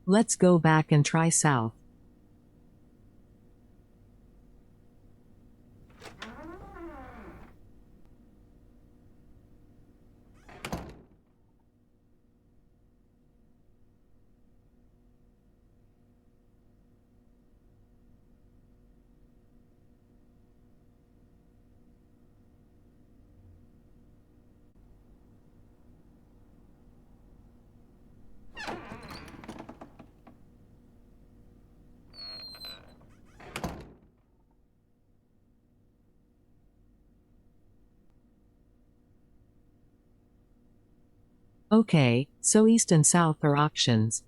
Speaker 1: Let's go back and try south. Okay, so east and south are options.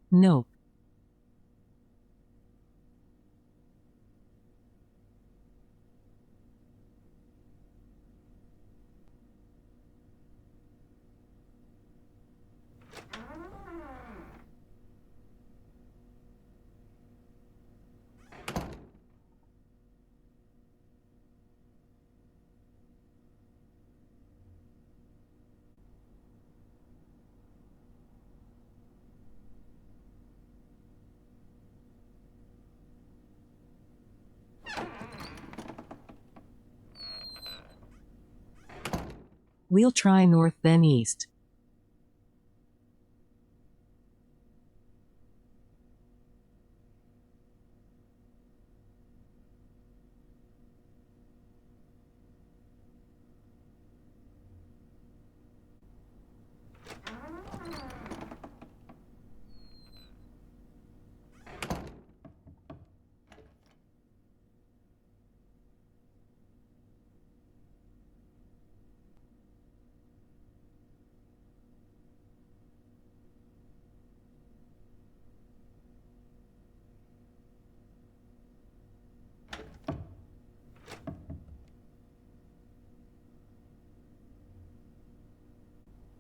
Speaker 1: Nope. We'll try north then east.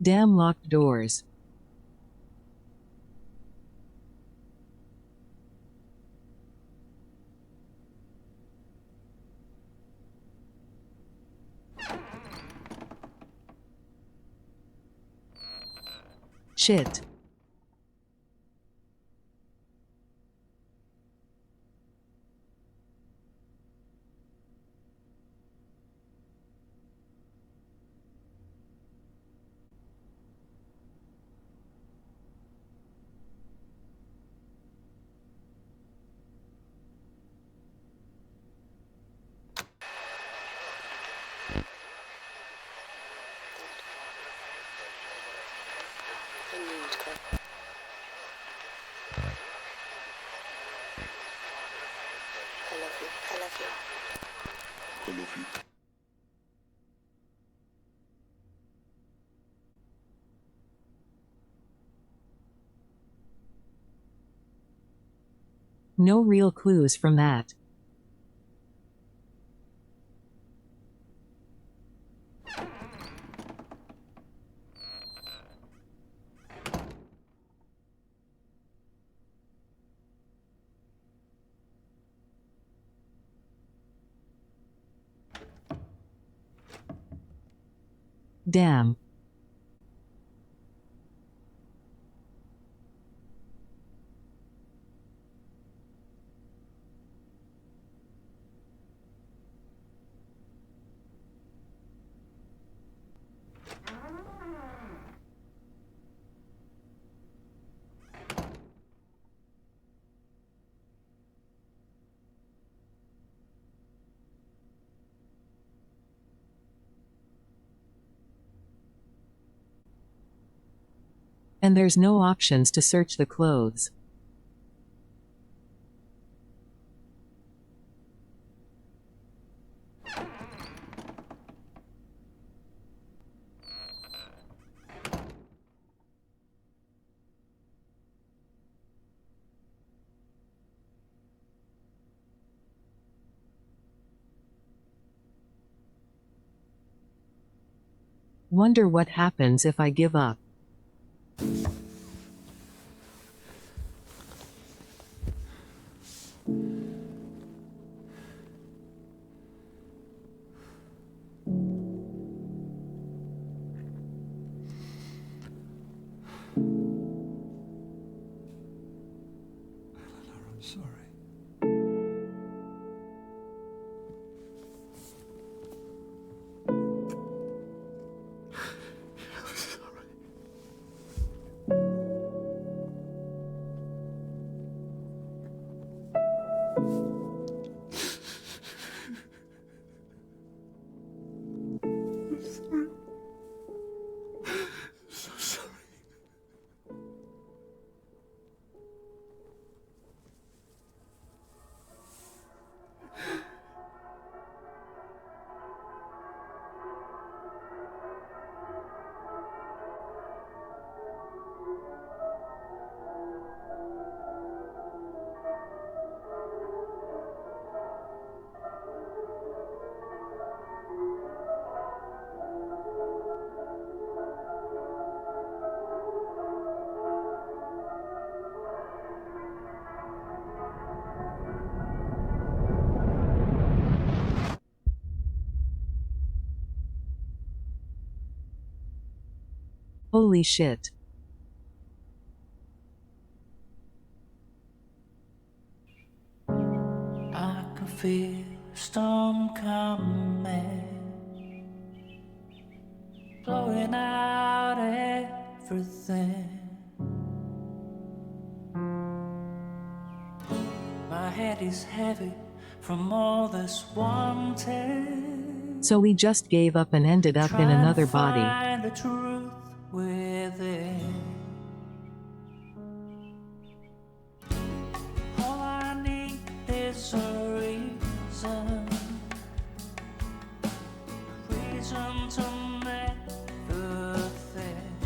Speaker 1: Damn locked doors. Shit. No real clues from that. Damn. And there's no options to search the clothes. Wonder what happens if I give up.
Speaker 4: I'm sorry. So sorry.
Speaker 1: Holy shit.
Speaker 17: I can feel a storm coming, blowing out everything. My head is heavy from all this wanting.
Speaker 1: So we just gave up and ended up in another body.
Speaker 17: Find the truth within. All I need is a reason to never think.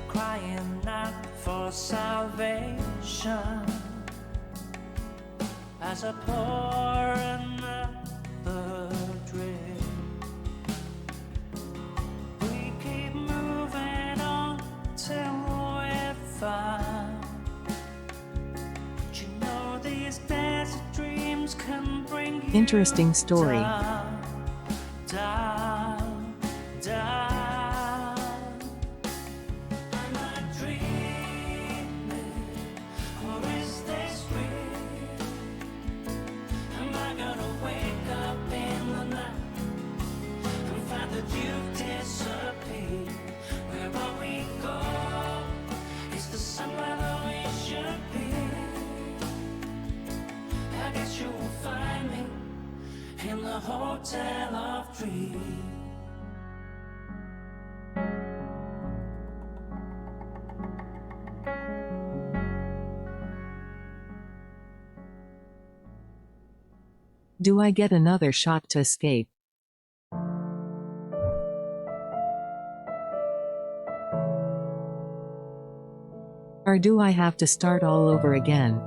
Speaker 17: Crying out for salvation as I pour another drink. We keep moving on till we're found. But you know these desert dreams can bring you
Speaker 1: Interesting story.
Speaker 17: down, down, down. Am I dreaming, or is this real? Am I gonna wake up in the night and find that you've disappeared? Where will we go? Is the sun where we should be? I guess you will find me in the Hotel of Dreams.
Speaker 1: Do I get another shot to escape? Or do I have to start all over again?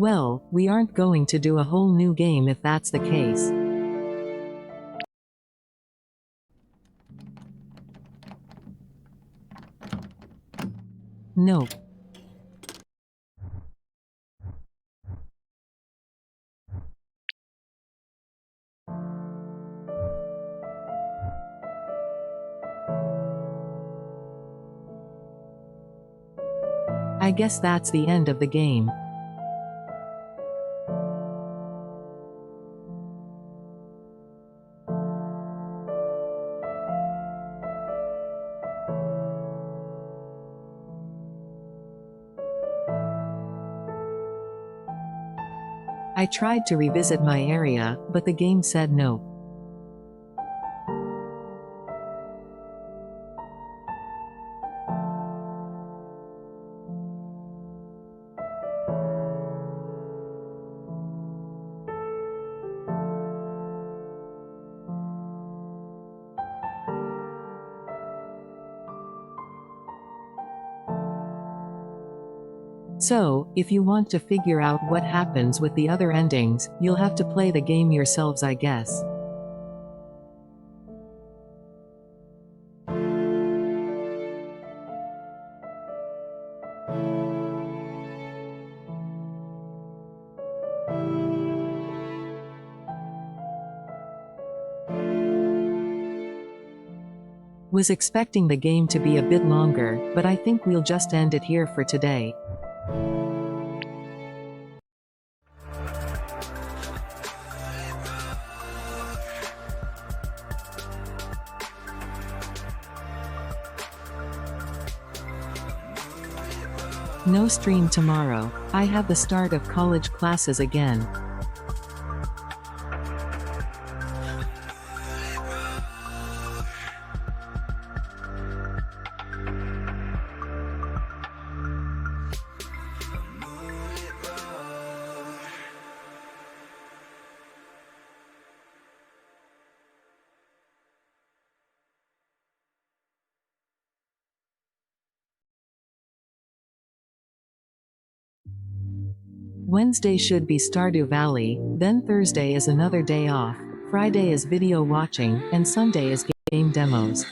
Speaker 1: Well, we aren't going to do a whole new game if that's the case. Nope. I guess that's the end of the game. I tried to revisit my area, but the game said no. So, if you want to figure out what happens with the other endings, you'll have to play the game yourselves, I guess. Was expecting the game to be a bit longer, but I think we'll just end it here for today. No stream tomorrow. I have the start of college classes again. Wednesday should be Stardew Valley, then Thursday is another day off, Friday is video watching, and Sunday is game demos.